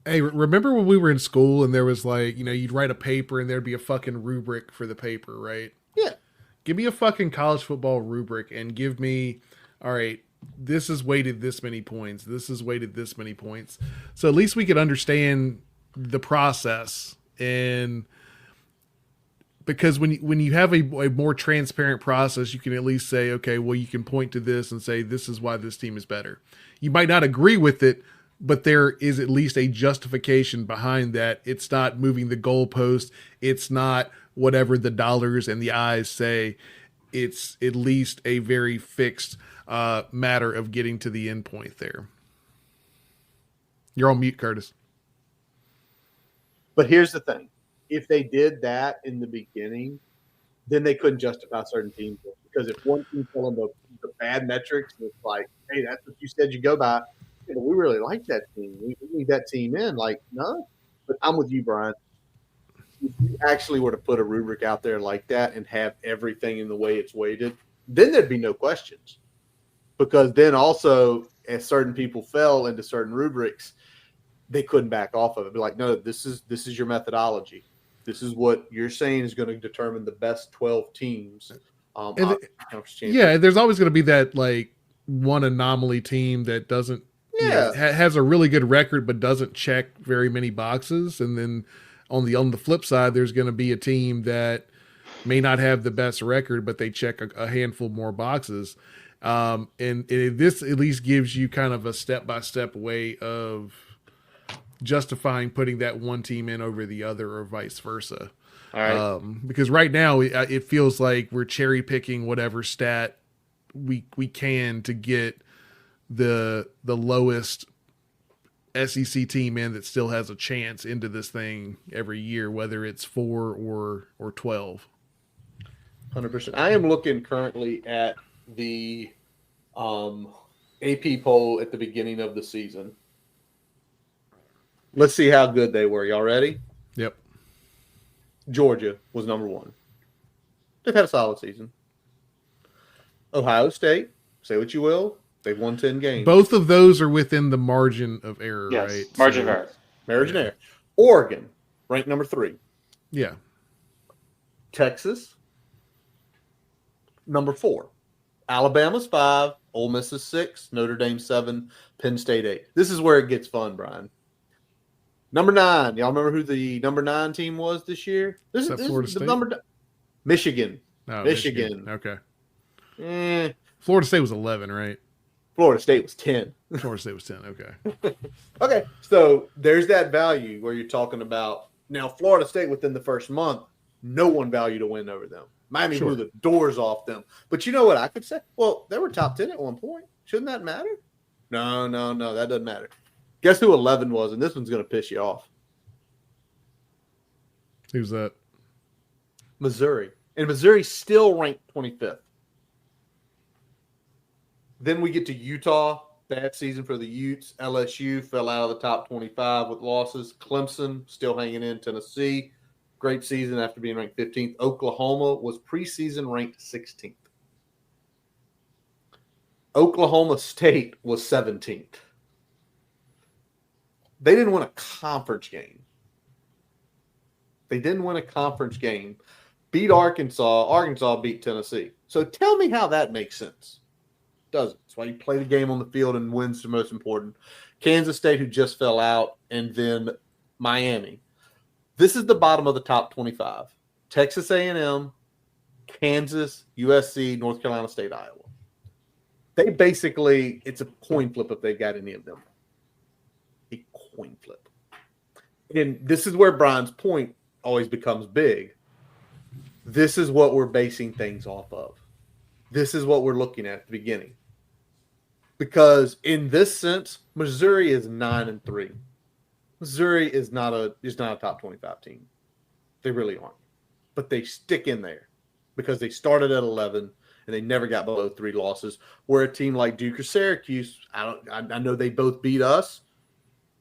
Hey, remember when we were in school and there was like, you'd write a paper and there'd be a fucking rubric for the paper, right? Yeah. Give me a fucking college football rubric and give me, all right, this is weighted this many points. This is weighted this many points. So at least we could understand the process. And because when you have a more transparent process, you can at least say, okay, well, you can point to this and say, this is why this team is better. You might not agree with it, but there is at least a justification behind that. It's not moving the goalpost. It's not whatever the dollars and the eyes say. It's at least a very fixed matter of getting to the end point there. You're on mute, Curtis. But here's the thing. If they did that in the beginning, then they couldn't justify certain teams. Because if one team's telling the bad metrics, it's like, hey, that's what you said you go by. We really like that team. We need that team in. Like, no. But I'm with you, Brian. If you actually were to put a rubric out there like that and have everything in the way it's weighted, then there'd be no questions. Because then also, as certain people fell into certain rubrics, they couldn't back off of it. Be like, no, this is your methodology. This is what you're saying is going to determine the best 12 teams. Yeah, there's always going to be that like one anomaly team that doesn't has a really good record but doesn't check very many boxes, and then on the flip side, there's going to be a team that may not have the best record but they check a handful more boxes. And this at least gives you kind of a step-by-step way of justifying putting that one team in over the other or vice versa. All right. Because right now it feels like we're cherry picking whatever stat we can to get the lowest SEC team in that still has a chance into this thing every year, whether it's 4 or 12. 100%. I am looking currently at the AP poll at the beginning of the season. Let's see how good they were. Y'all ready? Yep. Georgia was number 1. They've had a solid season. Ohio State, say what you will, they've won 10 games. Both of those are within the margin of error, yes, right? Margin of error. Margin of error. Oregon, ranked number 3. Yeah. Texas, number 4. Alabama's 5. Ole Miss is 6. Notre Dame 7. Penn State 8. This is where it gets fun, Brian. Number 9. Y'all remember who the number 9 team was this year? This is Florida the State? Michigan. Oh, Michigan. Okay. Florida State was 11, right? Florida State was 10. Florida State was 10. Okay. Okay. So there's that value where you're talking about. Now, Florida State within the first month, no one valued a win over them. Miami blew the doors off them. But you know what I could say? Well, they were top 10 at one point. Shouldn't that matter? No. That doesn't matter. Guess who 11 was? And this one's going to piss you off. Who's that? Missouri. And Missouri still ranked 25th. Then we get to Utah. Bad season for the Utes. LSU fell out of the top 25 with losses. Clemson still hanging in. Tennessee, great season after being ranked 15th. Oklahoma was preseason ranked 16th. Oklahoma State was 17th. They didn't win a conference game. Beat Arkansas. Arkansas beat Tennessee. So tell me how that makes sense. Doesn't. That's why you play the game on the field and wins the most important. Kansas State, who just fell out, and then Miami. This is the bottom of the top 25. Texas A&M, Kansas, USC, North Carolina State, Iowa. They basically, it's a coin flip if they've got any of them. A coin flip. And this is where Brian's point always becomes big. This is what we're basing things off of. This is what we're looking at the beginning. Because in this sense, Missouri is 9-3. Missouri is not a top 25 team. They really aren't. But they stick in there because they started at 11 and they never got below 3 losses. Where a team like Duke or Syracuse, I know they both beat us.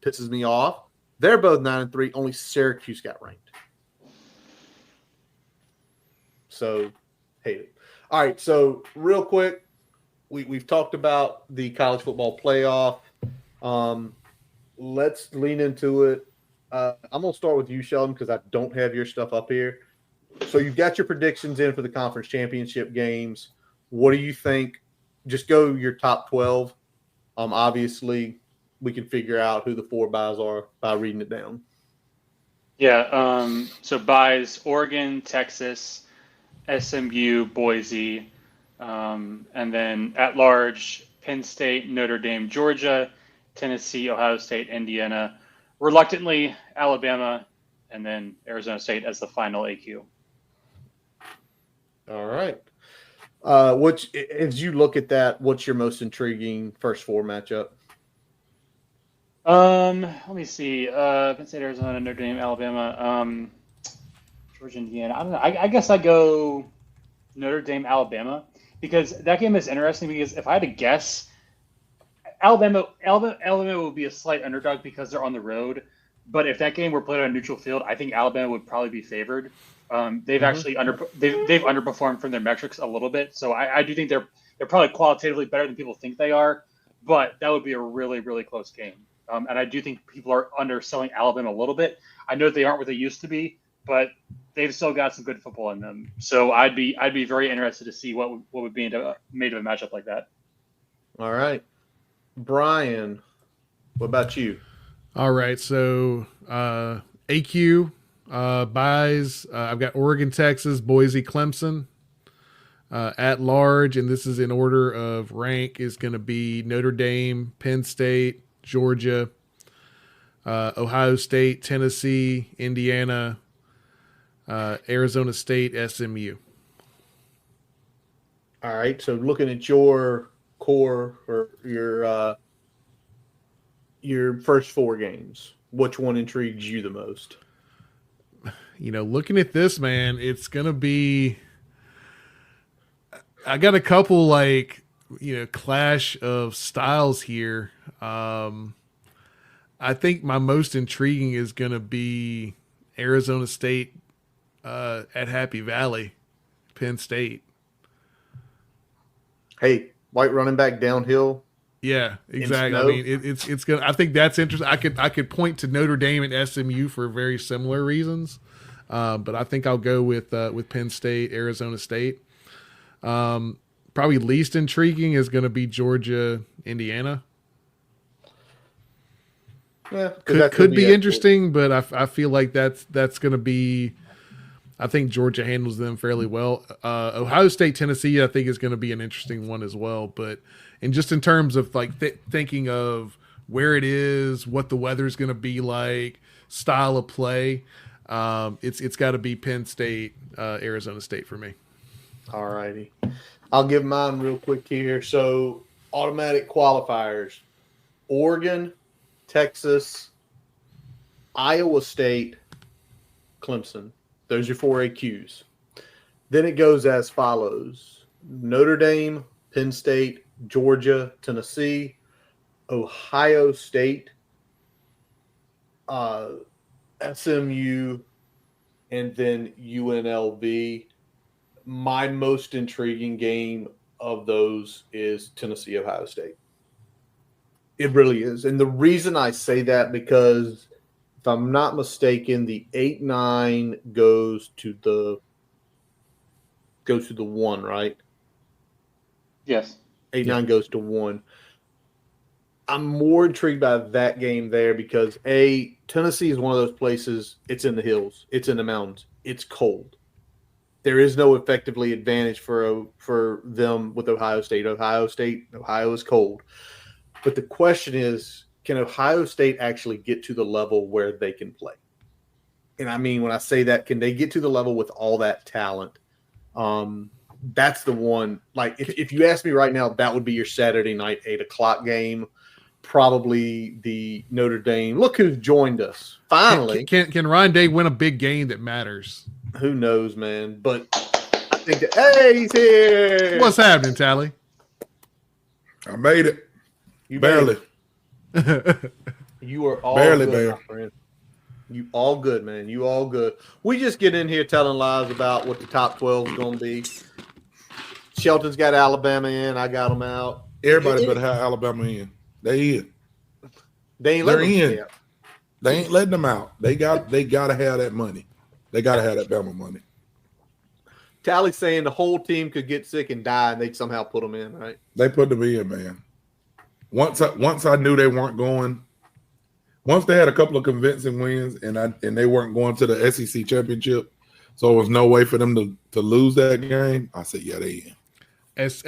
Pisses me off. They're both 9-3. Only Syracuse got ranked. So, hate it. All right, so real quick, we've talked about the college football playoff. Let's lean into it. I'm going to start with you, Sheldon, because I don't have your stuff up here. So you've got your predictions in for the conference championship games. What do you think? Just go your top 12. Obviously, we can figure out who the 4 buys are by reading it down. Yeah, so buys Oregon, Texas, SMU, Boise, and then at large, Penn State, Notre Dame, Georgia, Tennessee, Ohio State, Indiana, reluctantly Alabama, and then Arizona State as the final AQ. All right. As you look at that, what's your most intriguing first 4 matchup? Let me see. Penn State, Arizona, Notre Dame, Alabama, Georgia, Indiana. I don't know. I guess I go Notre Dame, Alabama, because that game is interesting. Because if I had to guess, Alabama would be a slight underdog because they're on the road. But if that game were played on a neutral field, I think Alabama would probably be favored. They've actually they've underperformed from their metrics a little bit. So I do think they're probably qualitatively better than people think they are. But that would be a really, really close game. And I do think people are underselling Alabama a little bit. I know they aren't what they used to be, but they've still got some good football in them. So I'd be very interested to see what would be made of a matchup like that. All right. Brian, what about you? All right. So AQ buys. I've got Oregon, Texas, Boise, Clemson. At large, and this is in order of rank, is going to be Notre Dame, Penn State, Georgia, Ohio State, Tennessee, Indiana, Arizona State, SMU. All right. So looking at your core or your first 4 games, which one intrigues you the most? Looking at this, man, it's going to be – I got a couple clash of styles here. I think my most intriguing is going to be Arizona State at Happy Valley, Penn State. Hey, white running back downhill. Yeah, exactly. I mean, it's gonna. I think that's interesting. I could point to Notre Dame and SMU for very similar reasons, but I think I'll go with Penn State, Arizona State. Probably least intriguing is going to be Georgia, Indiana. Yeah, could be interesting, but I feel like that's going to be. I think Georgia handles them fairly well. Ohio State, Tennessee, I think is going to be an interesting one as well. But and just in terms of like thinking of where it is, what the weather is going to be like, style of play, it's got to be Penn State, Arizona State for me. All righty. I'll give mine real quick here. So automatic qualifiers: Oregon, Texas, Iowa State, Clemson. Those are 4 AQs. Then it goes as follows: Notre Dame, Penn State, Georgia, Tennessee, Ohio State, SMU, and then UNLV. My most intriguing game of those is Tennessee, Ohio State. It really is. And the reason I say that, because if I'm not mistaken, the 8-9 goes to the 1, right? Yes. 8-9 goes to 1. I'm more intrigued by that game there because Tennessee is one of those places. It's in the hills. It's in the mountains. It's cold. There is no effectively advantage for them with Ohio State. Ohio is cold. But the question is, can Ohio State actually get to the level where they can play? And I mean, when I say that, can they get to the level with all that talent? That's the one. Like, if you ask me right now, that would be your Saturday night 8:00 game. Probably the Notre Dame. Look who's joined us. Finally. Can Ryan Day win a big game that matters? Who knows, man? But I think that, hey, he's here. What's happening, Tally? I made it. You barely. You are all barely, good, my friend. You all good, man. You all good. We just get in here telling lies about what the top 12 is going to be. Shelton's got Alabama in. I got them out. Everybody better have Alabama in. They in. They ain't They're letting them in. yet. They ain't letting them out. They got to have that money. They got to have that Bama money. Tally's saying the whole team could get sick and die, and they'd somehow put them in, right? They put them in, man. Once I knew they weren't going, once they had a couple of convincing wins, and they weren't going to the SEC championship, so there was no way for them to lose that game. I said, yeah, they in. As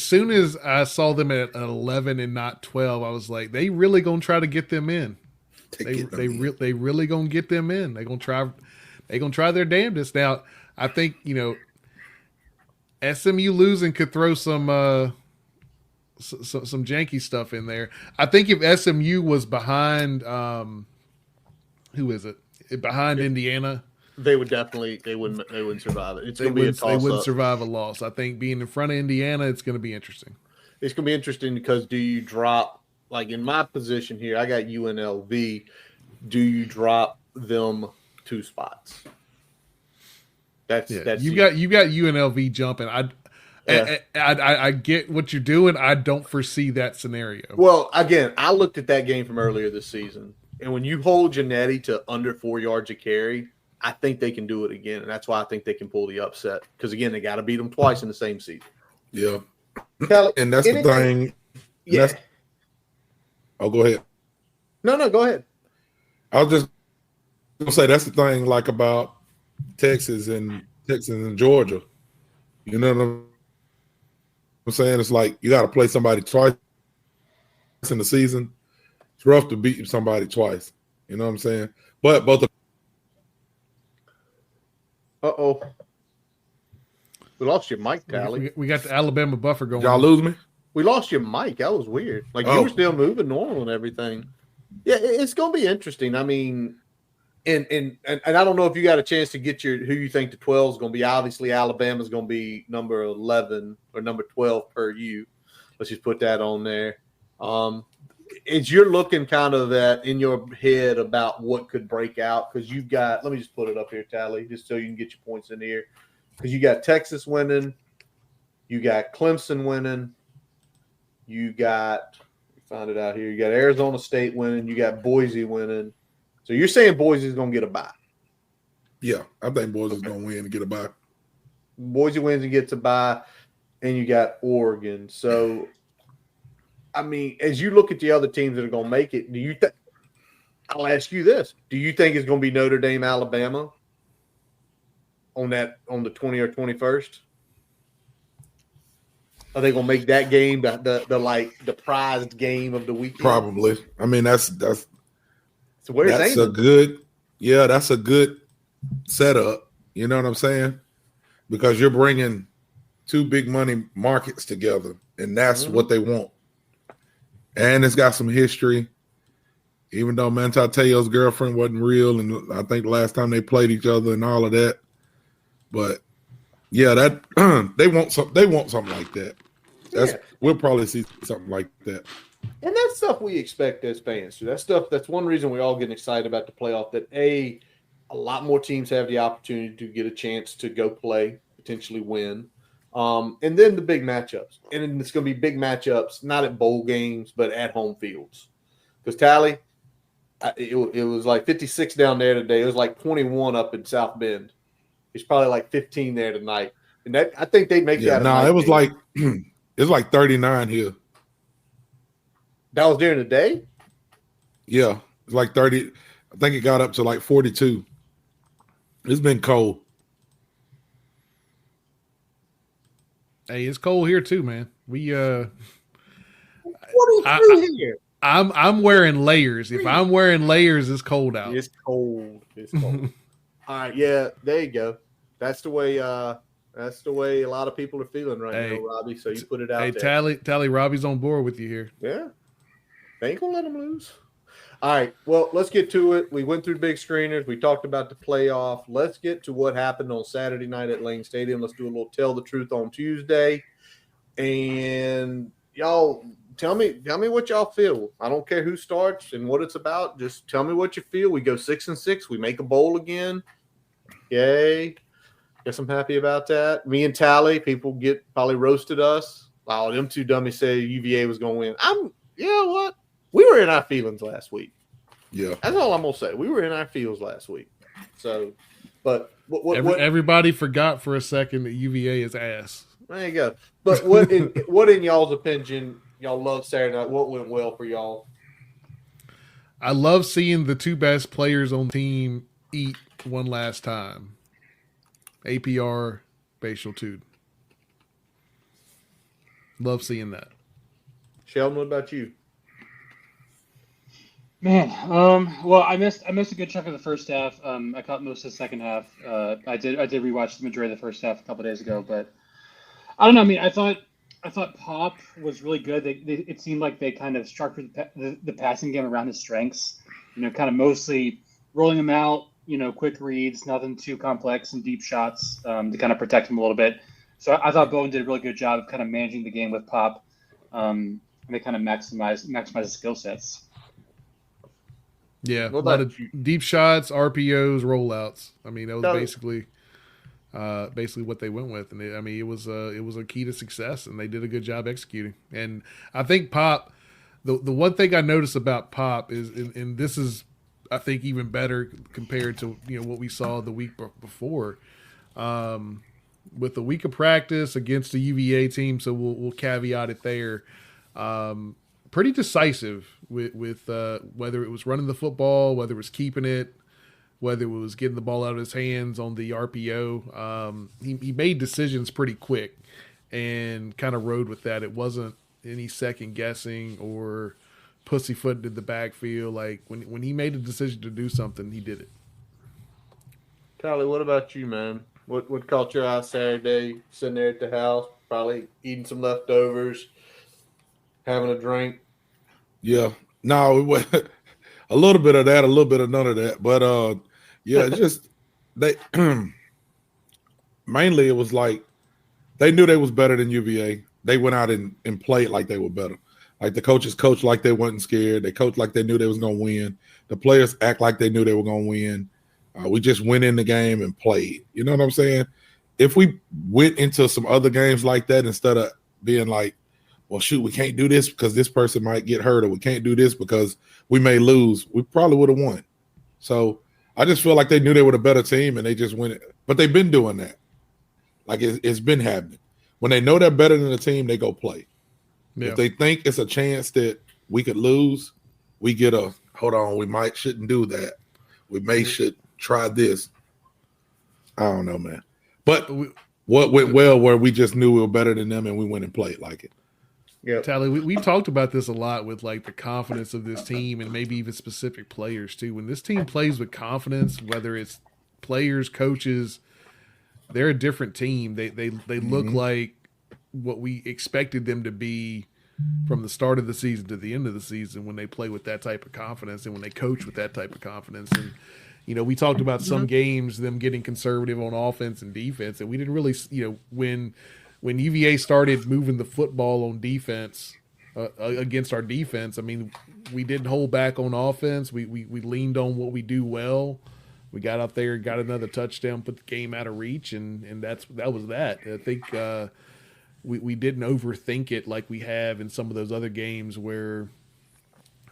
soon as I saw them at 11 and not 12, I was like, they really gonna try to get them in. They really gonna get them in. They gonna try their damnedest. Now, I think SMU losing could throw some janky stuff in there. I think if SMU was behind, who is it? Behind Indiana, they wouldn't survive it. It's going to be a toss-up. They wouldn't survive a loss. I think being in front of Indiana, it's going to be interesting. It's going to be interesting because do you drop, like in my position here, I got UNLV. Do you drop them 2 spots? That's you got UNLV jumping. I get what you're doing. I don't foresee that scenario. Well, again, I looked at that game from earlier this season, and when you hold Janetti to under 4 yards a carry, I think they can do it again, and that's why I think they can pull the upset. Because again, they got to beat them twice in the same season. Yeah, Kelly, and that's the thing. Yeah. Go ahead. No, go ahead. I was just gonna say that's the thing, like about Texas and Georgia. You know what I'm saying? It's like you got to play somebody twice in the season. It's rough to beat somebody twice. You know what I'm saying? But both of Uh-oh. We lost your mic, Tally. We got the Alabama buffer going. Y'all lose me? We lost your mic. That was weird. Like you were still moving normal and everything. Yeah, it's going to be interesting. I mean, and I don't know if you got a chance to get who you think the 12 is going to be. Obviously, Alabama's going to be number 11 or number 12 per you. Let's just put that on there. As you're looking kind of that in your head about what could break out, because you've got, let me just put it up here, Tally, just so you can get your points in here. Because you got Texas winning, you got Clemson winning, you got, find it out here, you got Arizona State winning, you got Boise winning. So you're saying Boise's going to get a bye? Yeah, I think Boise's going to win and get a bye. Boise wins and gets a bye, and you got Oregon. So, I mean, as you look at the other teams that are going to make it, do you think I'll ask you this: do you think it's going to be Notre Dame, Alabama on the 20 or 21st? Are they going to make that game the prized game of the weekend? Probably. I mean, that's so where's that's Amen? that's a good setup. You know what I'm saying? Because you're bringing two big money markets together, and that's what they want. And it's got some history. Even though Manti Te'o's girlfriend wasn't real, and I think the last time they played each other and all of that, but yeah, that they want something like that. We'll probably see something like that. And that's stuff we expect as fans. That's one reason we're all getting excited about the playoff. That a lot more teams have the opportunity to get a chance to go play, potentially win, and then the big matchups. And it's going to be big matchups, not at bowl games, but at home fields. Because Tally, it was like 56 down there today. It was like 21 up in South Bend. It's probably like 15 there tonight. And that I think they make that. No, it was like it was like 39 here. That was during the day? Yeah. It's like 30. I think it got up to like 42. It's been cold. Hey, it's cold here too, man. We What are you here? I'm wearing layers. If I'm wearing layers, it's cold out. It's cold. It's cold. All right, yeah, there you go. That's the way a lot of people are feeling right now, Robbie. So you put it out there. Tally, Robbie's on board with you here. Yeah. They ain't gonna let them lose. All right. Well, let's get to it. We went through big screeners. We talked about the playoff. Let's get to what happened on Saturday night at Lane Stadium. Let's do a little tell the truth on Tuesday. And y'all tell me what y'all feel. I don't care who starts and what it's about. Just tell me what you feel. We go 6-6. We make a bowl again. Yay. Guess I'm happy about that. Me and Tally, people probably roasted us. Wow, them two dummies say UVA was going to win. You know what? We were in our feelings last week. Yeah. That's all I'm going to say. We were in our feels last week. So, but everybody forgot for a second that UVA is ass. There you go. But what in y'all's opinion, y'all love Saturday night? What went well for y'all? I love seeing the two best players on the team eat one last time. APR, Tuten. Love seeing that. Sheldon, what about you? Man, well, I missed a good chunk of the first half. I caught most of the second half. I did rewatch the majority of the first half a couple days ago, but I don't know. I mean, I thought Pop was really good. It seemed like they kind of structured the passing game around his strengths. Kind of mostly rolling him out. Quick reads, nothing too complex, and deep shots to kind of protect him a little bit. So I thought Bowen did a really good job of kind of managing the game with Pop, and they kind of maximize his skill sets. Yeah, a lot of deep shots, RPOs, rollouts. I mean, that was basically what they went with, and it was a key to success, and they did a good job executing. And I think Pop, the one thing I noticed about Pop is, and this is, I think, even better compared to what we saw the week before, with the week of practice against the UVA team. So we'll caveat it there. Pretty decisive with whether it was running the football, whether it was keeping it, whether it was getting the ball out of his hands on the RPO. He made decisions pretty quick and kind of rode with that. It wasn't any second guessing or pussyfooted in the backfield. Like when he made a decision to do something, he did it. Kylie, what about you, man? What caught your eye Saturday? Sitting there at the house, probably eating some leftovers, having a drink. Yeah. No, it was a little bit of that, a little bit of none of that. But yeah, it's just they mainly it was like they knew they was better than UVA. They went out and played like they were better. Like the coaches coached like they wasn't scared. They coached like they knew they was gonna win. The players act like they knew they were gonna win. We just went in the game and played. You know what I'm saying? If we went into some other games like that instead of being like, well, shoot, we can't do this because this person might get hurt, or we can't do this because we may lose, we probably would have won. So I just feel like they knew they were the better team and they just went. But they've been doing that. Like it's been happening. When they know they're better than the team, they go play. Yeah. If they think it's a chance that we could lose, we get a hold on, we shouldn't do that. We should try this. I don't know, man. But what went well where we just knew we were better than them and we went and played like it. Yeah, Tally, we talked about this a lot with like the confidence of this team and maybe even specific players too. When this team plays with confidence, whether it's players, coaches, they're a different team. They look like what we expected them to be from the start of the season to the end of the season when they play with that type of confidence and when they coach with that type of confidence. And we talked about some games, them getting conservative on offense and defense, and we didn't really, when UVA started moving the football on defense against our defense, I mean, we didn't hold back on offense. We leaned on what we do well. We got out there, got another touchdown, put the game out of reach, and that was that. I think we didn't overthink it like we have in some of those other games where,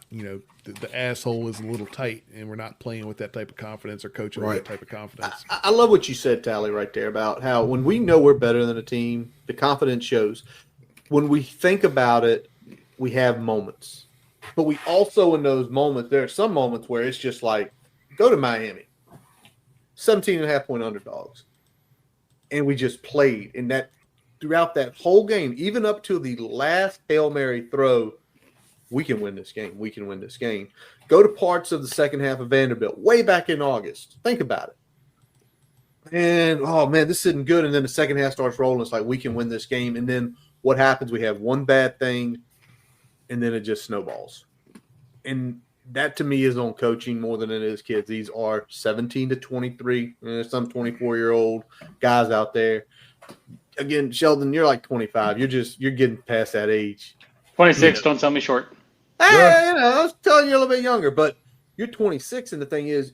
the asshole is a little tight and we're not playing with that type of confidence or coaching with that type of confidence. I love what you said, Tally, right there about how when we know we're better than a team, the confidence shows. When we think about it, we have moments. But we also, in those moments, there are some moments where it's just like, go to Miami, 17.5-point underdogs. And we just played. And that throughout that whole game, even up to the last Hail Mary throw, we can win this game. We can win this game. Go to parts of the second half of Vanderbilt, way back in August. Think about it. And, oh, man, this isn't good. And then the second half starts rolling. It's like, we can win this game. And then what happens? We have one bad thing, and then it just snowballs. And that, to me, is on coaching more than it is kids. These are 17 to 23, some 24-year-old guys out there. Again, Sheldon, you're like 25. You're getting past that age. 26, don't sell me short. Hey, I was telling you a little bit younger, but you're 26, and the thing is,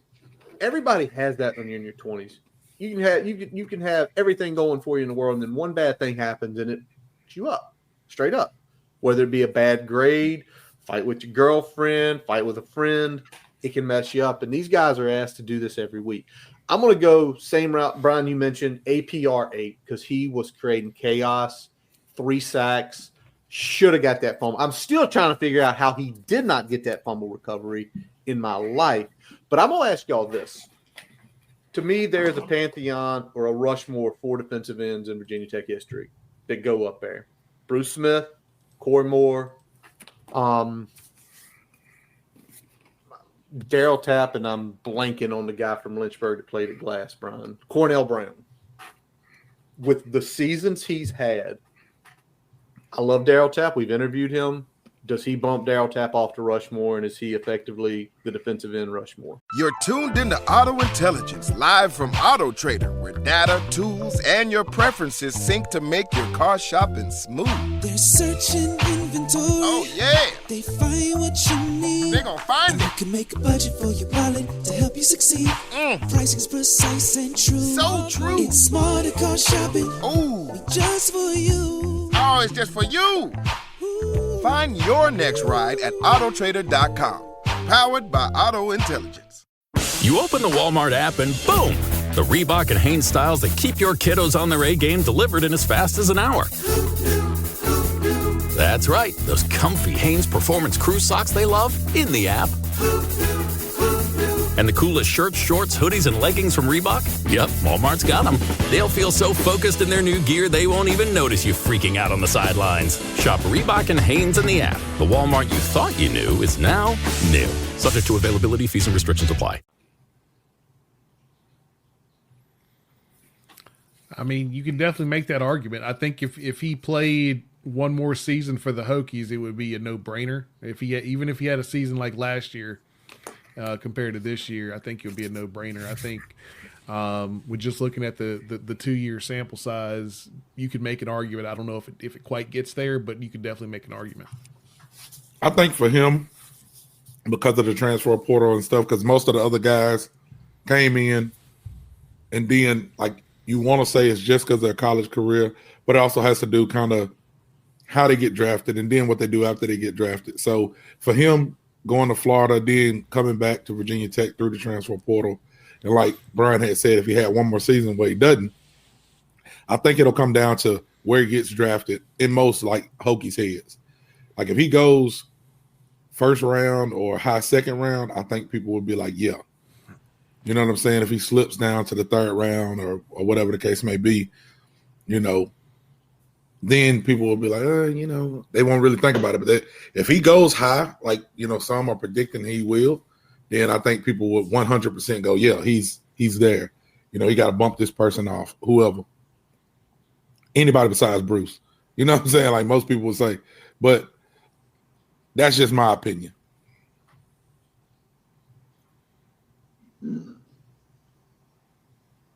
everybody has that when you're in your 20s. You can have everything going for you in the world, and then one bad thing happens, and it puts you up, straight up. Whether it be a bad grade, fight with your girlfriend, fight with a friend, it can mess you up. And these guys are asked to do this every week. I'm going to go same route, Brian, you mentioned APR 8 because he was creating chaos, 3 sacks. Should have got that fumble. I'm still trying to figure out how he did not get that fumble recovery in my life. But I'm going to ask y'all this. To me, there's a pantheon or a Rushmore for defensive ends in Virginia Tech history that go up there. Bruce Smith, Corey Moore, Daryl Tapp, and I'm blanking on the guy from Lynchburg that played at Glass, Brian. Cornell Brown. With the seasons he's had, I love Daryl Tapp. We've interviewed him. Does he bump Daryl Tapp off to Rushmore, and is he effectively the defensive end Rushmore? You're tuned into Auto Intelligence, live from Auto Trader, where data, tools, and your preferences sync to make your car shopping smooth. They're searching inventory. Oh, yeah. They find what you need. They're gonna find it. You can make a budget for your wallet to help you succeed. Pricing's precise and true. So true. It's smarter car shopping. Ooh. Just for you. Oh, it's just for you. Find your next ride at autotrader.com. Powered by Auto Intelligence. You open the Walmart app and boom! The Reebok and Hanes styles that keep your kiddos on their A game delivered in as fast as an hour. That's right, those comfy Hanes Performance Crew socks they love in the app. And the coolest shirts, shorts, hoodies, and leggings from Reebok? Yep, Walmart's got them. They'll feel so focused in their new gear they won't even notice you freaking out on the sidelines. Shop Reebok and Hanes in the app. The Walmart you thought you knew is now new. Subject to availability, fees, and restrictions apply. I mean, you can definitely make that argument. I think if he played one more season for the Hokies, it would be a no-brainer. Even if he had a season like last year, compared to this year, I think it would be a no-brainer. I think with just looking at the 2-year sample size, you could make an argument. I don't know if it quite gets there, but you could definitely make an argument. I think for him, because of the transfer portal and stuff, because most of the other guys came in, and then like you want to say it's just because of their college career, but it also has to do kind of how they get drafted and then what they do after they get drafted. So for him, going to Florida, then coming back to Virginia Tech through the transfer portal. And like Brian had said, if he had one more season where he doesn't, I think it'll come down to where he gets drafted in most like Hokies heads. Like if he goes first round or high second round, I think people would be like, yeah. You know what I'm saying? If he slips down to the third round or whatever the case may be, you know, then people will be like, you know, they won't really think about it. But if he goes high, like, you know, some are predicting he will, then I think people would 100% go, yeah, he's there. You know, he got to bump this person off, whoever. Anybody besides Bruce. You know what I'm saying? Like most people would say. But that's just my opinion.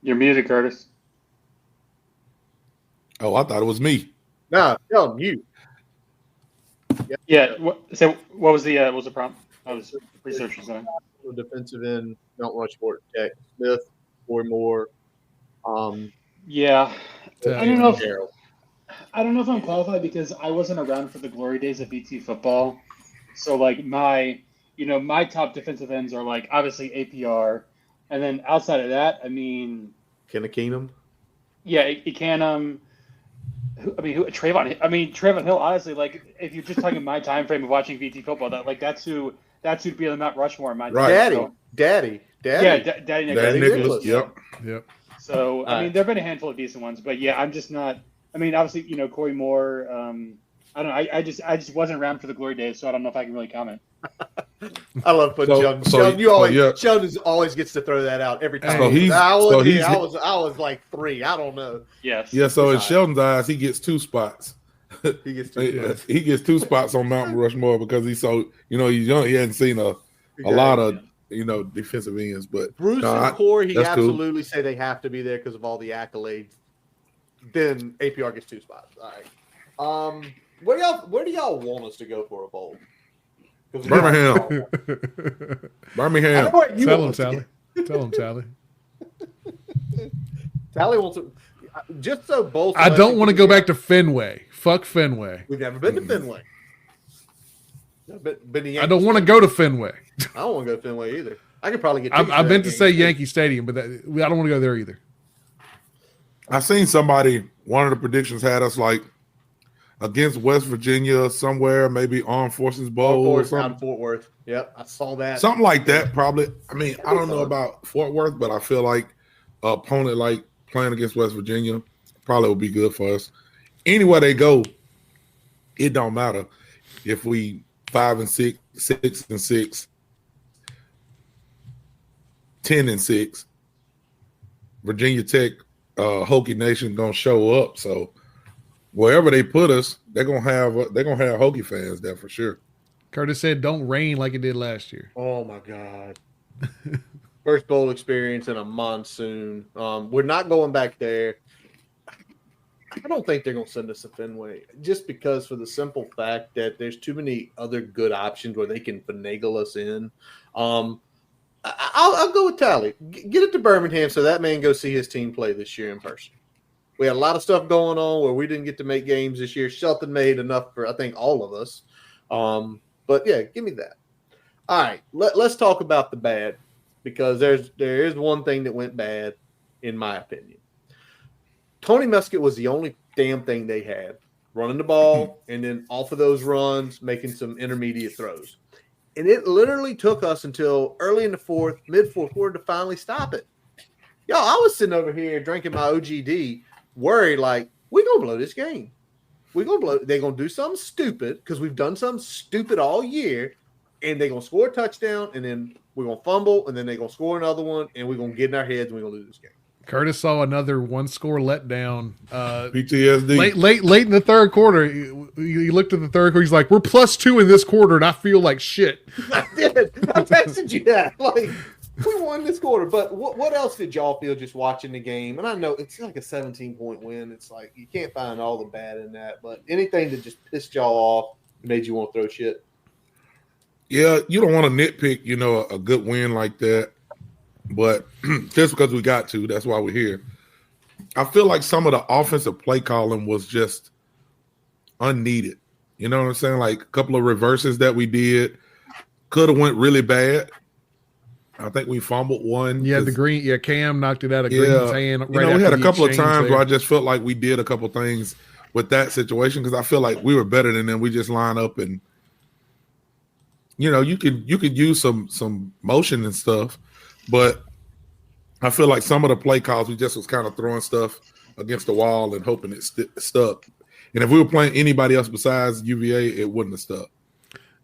You're muted, Curtis. Oh, I thought it was me. No, you're mute. Yeah. What was the prompt? I was researching something. Defensive end, Mount Rushmore, Tech, Smith, Roy Moore. Yeah. I don't know if I'm qualified because I wasn't around for the glory days of BT football. So like my top defensive ends are like obviously APR, and then outside of that, I mean, Kenna Keenum. Yeah, Trayvon. Trayvon Hill. Honestly, like if you're just talking my time frame of watching BT football, that's who'd be on the Mount Rushmore in my time. Daddy. Yeah, Daddy Nicholas. Yep. So I mean, there've been a handful of decent ones, but yeah, I'm just not. I mean, obviously, Corey Moore. I don't know. I just wasn't around for the glory days, so I don't know if I can really comment. I love putting Sheldon. Sheldon always gets to throw that out every time. I was like 3. I don't know. Yes. Yeah. So in Sheldon's eyes, he gets 2 spots. He gets 2 spots. He gets 2 spots on Mount Rushmore because he's so he's young. He hadn't seen a lot of defensive ends. But Bruce and Corey, he absolutely say they have to be there because of all the accolades. Then APR gets 2 spots. All right. Where do y'all want us to go for a bowl? Birmingham. Birmingham. Tell him, Tally. Tell him, Tally. Tally wants to. Just so both. I don't want to go back to Fenway. Fuck Fenway. We've never been to Fenway. I don't want to go to Fenway. I don't want to go to Fenway either. I could probably get. I meant to say Yankee Stadium, but I don't want to go there either. I seen somebody. One of the predictions had us like against West Virginia somewhere, maybe Armed Forces Bowl or something. Fort Worth. Yep, I saw that. Something like that, probably. I mean, I don't know about Fort Worth, but I feel like an opponent like playing against West Virginia probably would be good for us. Anywhere they go, it don't matter if we 5-6, 6-6, 10-6. Virginia Tech, Hokie Nation gonna show up. So wherever they put us, they're gonna have Hokie fans there for sure. Curtis said, "Don't rain like it did last year." Oh my God! First bowl experience in a monsoon. We're not going back there. I don't think they're going to send us to Fenway just because for the simple fact that there's too many other good options where they can finagle us in. I'll go with Tally. Get it to Birmingham so that man go see his team play this year in person. We had a lot of stuff going on where we didn't get to make games this year. Shelton made enough for, I think, all of us. But, yeah, give me that. All right, let's talk about the bad because there is one thing that went bad, in my opinion. Tony Muskett was the only damn thing they had, running the ball and then off of those runs, making some intermediate throws. And it literally took us until early in the mid-fourth quarter to finally stop it. Y'all, I was sitting over here drinking my OGD, worried like, we're going to blow this game. They're going to do something stupid because we've done something stupid all year, and they're going to score a touchdown, and then we're going to fumble, and then they're going to score another one, and we're going to get in our heads, and we're going to lose this game. Curtis saw another 1-score letdown. PTSD. Late in the third quarter, he looked at the third quarter. He's like, "We're +2 in this quarter, and I feel like shit." I did. I texted you that. Like, we won this quarter. But what else did y'all feel just watching the game? And I know it's like a 17-point win. It's like you can't find all the bad in that. But anything that just pissed y'all off, made you want to throw shit? Yeah, you don't want to nitpick, a good win like that. But just because we got to, that's why we're here. I feel like some of the offensive play calling was just unneeded. You know what I'm saying? Like a couple of reverses that we did could have went really bad. I think we fumbled one. Yeah, Cam knocked it out of Green's hand. We had a couple of times where I just felt like we did a couple things with that situation because I feel like we were better than them. We just line up and you could use some motion and stuff, but I feel like some of the play calls we just was kind of throwing stuff against the wall and hoping it stuck. And if we were playing anybody else besides UVA, it wouldn't have stuck.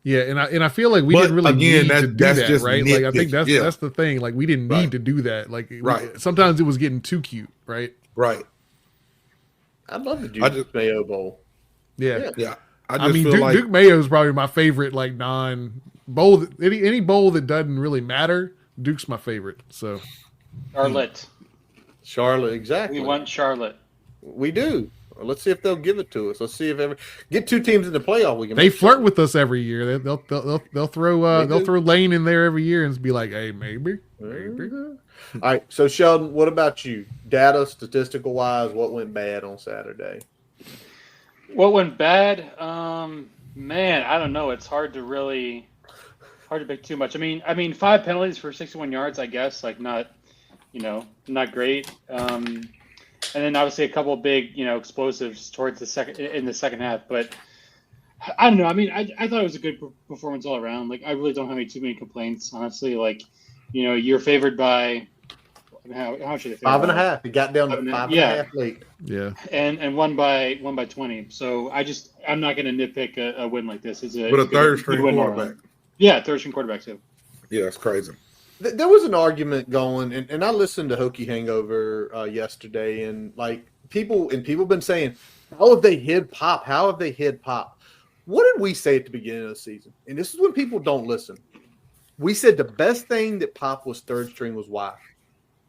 Yeah, and I feel like we didn't really need to do that, just right? Like I think that's the thing. Like we didn't need to do that. Like sometimes it was getting too cute, right? Right. I'd love to do Duke Mayo Bowl. Yeah. I mean, Duke Mayo is probably my favorite, like non-bowl. Any bowl that doesn't really matter, Duke's my favorite. So, Charlotte, exactly. We want Charlotte. We do. Let's see if they'll give it to us. Let's see if ever get 2 teams in the playoff. We can. They flirt with us every year. They'll throw Lane in there every year and be like, "Hey, maybe." All right. So Sheldon, what about you? Data, statistical wise, what went bad on Saturday? What went bad? Man, I don't know. It's hard to pick too much. I mean, 5 penalties for 61 yards. I guess not great. And then obviously a couple of big, explosives towards the second half. But I don't know. I mean, I thought it was a good performance all around. Like, I really don't have too many complaints, honestly. Like, you're favored by how much are they favored? 5.5. It got down to 5.5 late. Yeah. And won by 20. So I'm not going to nitpick a win like this. It's a third string quarterback. Yeah, third string quarterback too. Yeah, it's crazy. There was an argument going, and I listened to Hokie Hangover yesterday, and people been saying, how have they hid Pop? How have they hid Pop? What did we say at the beginning of the season? And this is when people don't listen. We said the best thing that Pop was third string was why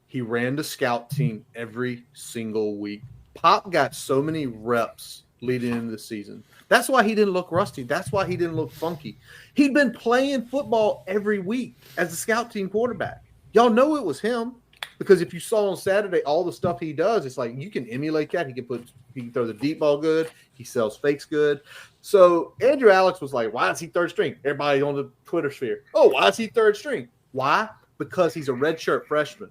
he ran the scout team every single week. Pop got so many reps leading into the season. That's why he didn't look rusty. That's why he didn't look funky. He'd been playing football every week as a scout team quarterback. Y'all know it was him because if you saw on Saturday all the stuff he does, it's like you can emulate that. He can throw the deep ball good. He sells fakes good. So Andrew Alex was like, why is he third string? Everybody on the Twitter sphere. Oh, why is he third string? Why? Because he's a redshirt freshman.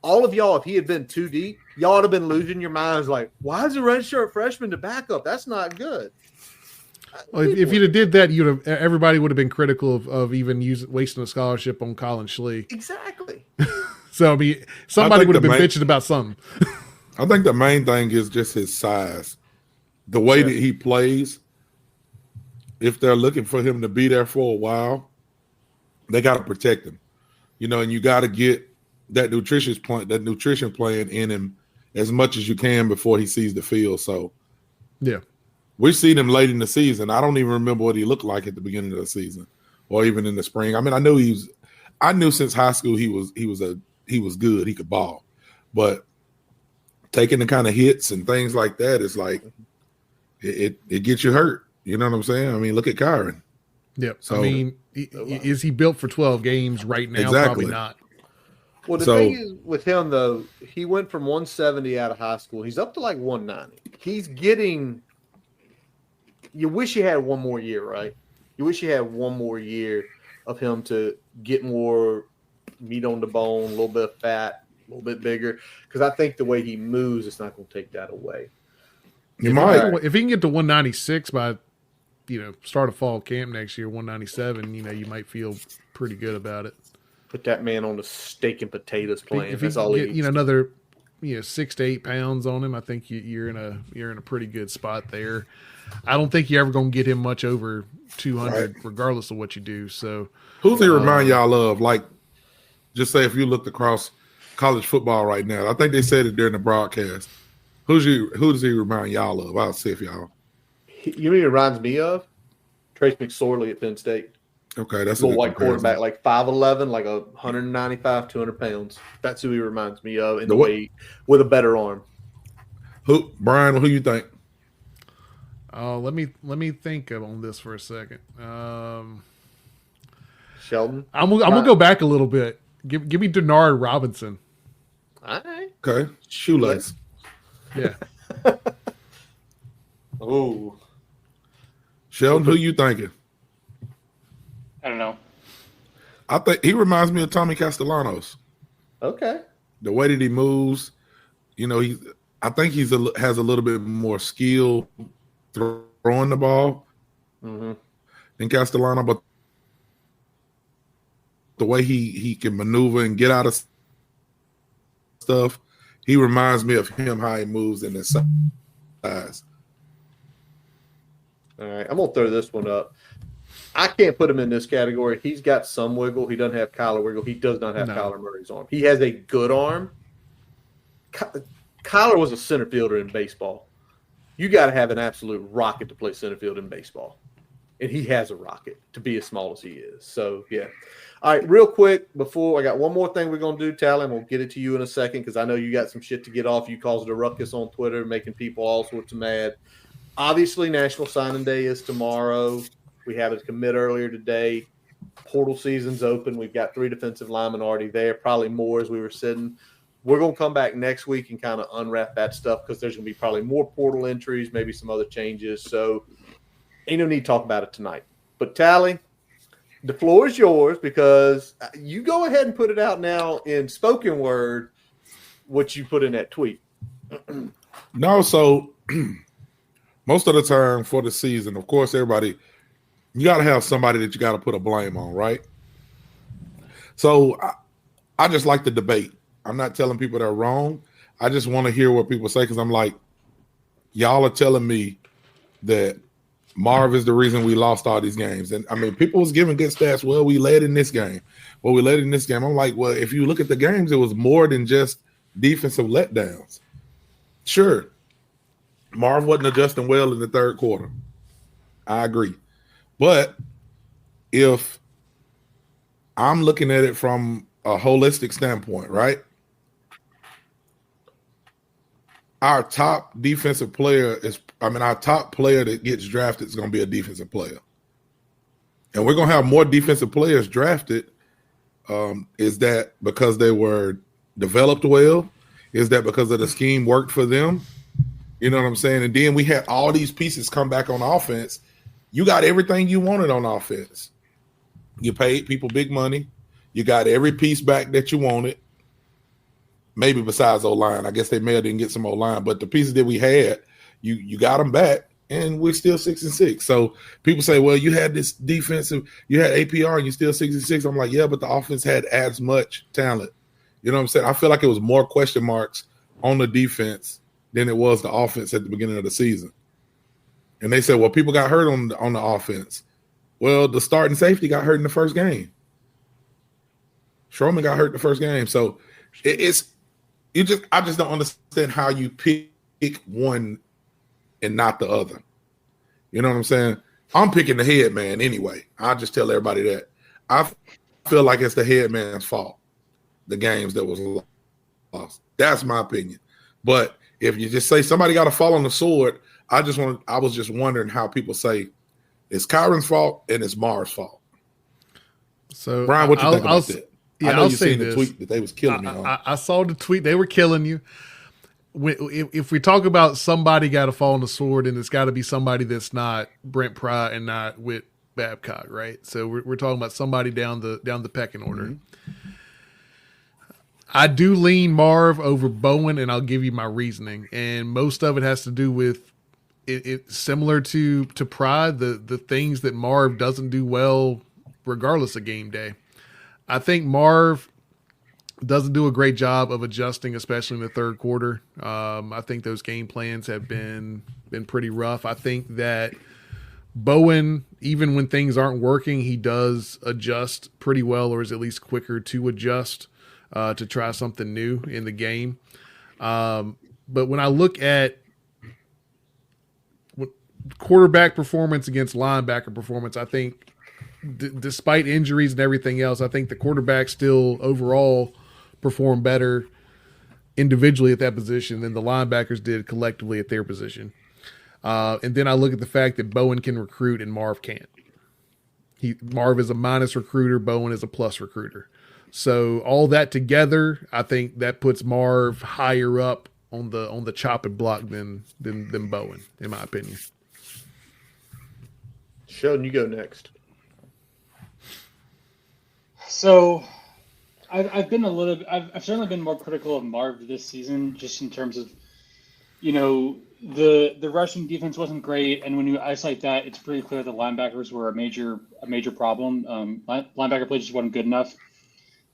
All of y'all, if he had been too deep, y'all would have been losing your minds like, why is a redshirt freshman the backup? That's not good. Well, if you'd have did that, everybody would have been critical of even wasting a scholarship on Colin Schlee. Exactly. So I mean, somebody would have been bitching about something. I think the main thing is just his size, the way that he plays. If they're looking for him to be there for a while, they got to protect him, and you got to get that nutrition plan in him as much as you can before he sees the field. So, yeah. We've seen him late in the season. I don't even remember what he looked like at the beginning of the season, or even in the spring. I mean, I knew since high school he was good. He could ball, but taking the kind of hits and things like that is like it gets you hurt. You know what I'm saying? I mean, look at Kyron. Yep. So, I mean, is he built for 12 games right now? Exactly. Probably not. Well, the thing is with him though, he went from 170 out of high school. He's up to like 190. He's getting. You wish you had one more year, right? You wish you had one more year of him to get more meat on the bone, a little bit of fat, a little bit bigger. Because I think the way he moves, it's not going to take that away. If he can get to 196 by, start of fall camp next year, 197, you might feel pretty good about it. Put that man on the steak and potatoes plan. If he can get, another 6 to 8 pounds on him, I think you're in a pretty good spot there. I don't think you're ever going to get him much over 200, regardless of what you do. So, who's he remind y'all of? Like, just say if you looked across college football right now, I think they said it during the broadcast. Who does he remind y'all of? I'll see if y'all. You mean he reminds me of Trace McSorley at Penn State? Okay, that's a little white quarterback, like 5'11", like 195, 200 pounds. That's who he reminds me of in the way with a better arm. Brian? Who you think? Let me think on this for a second. Sheldon, I'm gonna go back a little bit. Give me Denard Robinson. All right. Okay. Shoelace. Yeah. Oh. Sheldon, who you thinking? I don't know. I think he reminds me of Tommy Castellanos. Okay. The way that he moves, I think has a little bit more skill throwing the ball than Castellano, but the way that he moves, I think he has a little bit more skill throwing the ball than Castellano. But the way that he moves, I think has a little bit more skill throwing the ball than Castellano. But the way that he moves, I think has a little bit more skill throwing the ball than Castellano. But the way he can maneuver and get out of stuff, he reminds me of him, how he moves in his size. All right, I'm going to throw this one up. I can't put him in this category. He's got some wiggle. He doesn't have Kyler wiggle. He does not have Kyler Murray's arm. He has a good arm. Kyler was a center fielder in baseball. You got to have an absolute rocket to play center field in baseball. And he has a rocket to be as small as he is. So, yeah. All right, real quick, before I got one more thing we're going to do, Tally, and we'll get it to you in a second because I know you got some shit to get off. You caused a ruckus on Twitter, making people all sorts of mad. Obviously, National Signing Day is tomorrow. We have it commit earlier today. Portal season's open. We've got 3 defensive linemen already there, probably more as we were sitting. We're going to come back next week and kind of unwrap that stuff because there's going to be probably more portal entries, maybe some other changes. So ain't no need to talk about it tonight. But, Tally, the floor is yours because you go ahead and put it out now in spoken word what you put in that tweet. No, so most of the time for the season, of course, everybody – you got to have somebody that you got to put a blame on, right? So I just like the debate. I'm not telling people they're wrong. I just want to hear what people say because I'm like, y'all are telling me that Marv is the reason we lost all these games. And, I mean, people was giving good stats. Well, we led in this game. Well, we led in this game. I'm like, well, if you look at the games, it was more than just defensive letdowns. Sure, Marv wasn't adjusting well in the third quarter. I agree. But if I'm looking at it from a holistic standpoint, right? Our top defensive player our top player that gets drafted is going to be a defensive player. And we're going to have more defensive players drafted. Is that because they were developed well? Is that because of the scheme worked for them? You know what I'm saying? And then we had all these pieces come back on offense. You got everything you wanted on offense. You paid people big money. You got every piece back that you wanted. Maybe besides O-line. I guess they may have didn't get some O-line. But the pieces that we had, you got them back, and we're still 6-6. So people say, well, you had this defensive, you had APR, and you're still 6-6. I'm like, yeah, but the offense had as much talent. You know what I'm saying? I feel like it was more question marks on the defense than it was the offense at the beginning of the season. And they said, well, people got hurt on the offense. Well, the starting safety got hurt in the first game. Sherman got hurt in the first game. So I just don't understand how you pick one and not the other. You know what I'm saying? I'm picking the head man anyway. I'll just tell everybody that. I feel like it's the head man's fault, the games that was lost. That's my opinion. But if you just say somebody got to fall on the sword, I was just wondering how people say it's Kyron's fault and it's Mar's fault. So Brian, what you think about that? Yeah, I know I'll you say seen this. the tweet that they was killing me on. I saw the tweet. They were killing you. If we talk about somebody got to fall on the sword, and it's got to be somebody that's not Brent Pry and not Whit Babcock, right? So we're talking about somebody down the pecking order. Mm-hmm. I do lean Marv over Bowen, and I'll give you my reasoning. And most of it has to do with it similar to Pry, the things that Marv doesn't do well regardless of game day. I think Marv doesn't do a great job of adjusting, especially in the third quarter. I think those game plans have been pretty rough. I think that Bowen, even when things aren't working, he does adjust pretty well, or is at least quicker to adjust to try something new in the game. But when I look at quarterback performance against linebacker performance, I think despite injuries and everything else, I think the quarterback still overall performed better individually at that position than the linebackers did collectively at their position. And then I look at the fact that Bowen can recruit and Marv can't. Marv is a minus recruiter, Bowen is a plus recruiter. So all that together, I think that puts Marv higher up on the chopping block than Bowen, in my opinion. Sheldon, you go next. So, I've certainly been more critical of Marv this season, just in terms of, the rushing defense wasn't great, and when you isolate that, it's pretty clear the linebackers were a major problem. Linebacker play just wasn't good enough.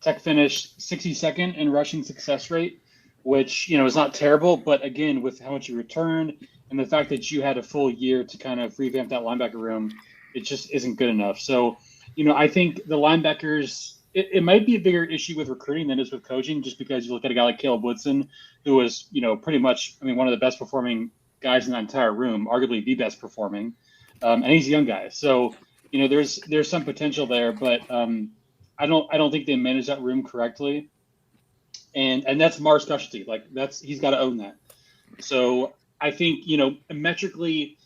Tech finished 62nd in rushing success rate, which, is not terrible. But again, with how much you returned and the fact that you had a full year to kind of revamp that linebacker room, it just isn't good enough. So, I think the linebackers, it might be a bigger issue with recruiting than it is with coaching, just because you look at a guy like Caleb Woodson, who was, pretty much, one of the best performing guys in that entire room, arguably the best performing. And he's a young guy. So, there's some potential there, but I don't think they manage that room correctly. And that's Mar's specialty. Like he's got to own that. So I think, metrically,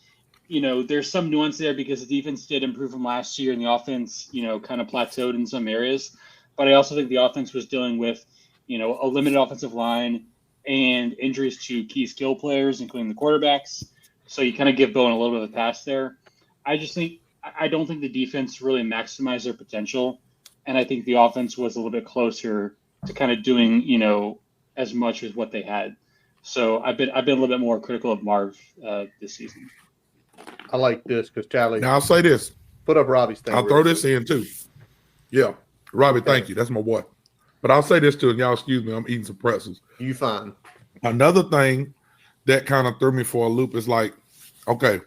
there's some nuance there because the defense did improve from last year and the offense, kind of plateaued in some areas. But I also think the offense was dealing with, a limited offensive line and injuries to key skill players, including the quarterbacks. So you kind of give Bowen a little bit of a pass there. I don't think the defense really maximized their potential. And I think the offense was a little bit closer to kind of doing, as much as what they had. So I've been a little bit more critical of Marv this season. I like this because Charlie. Now I'll say this. Put up Robbie's thing. I'll throw this in too. Yeah, Robbie, thank you. That's my boy. But I'll say this too, and y'all excuse me. I'm eating some pretzels. You fine. Another thing that kind of threw me for a loop is like, okay,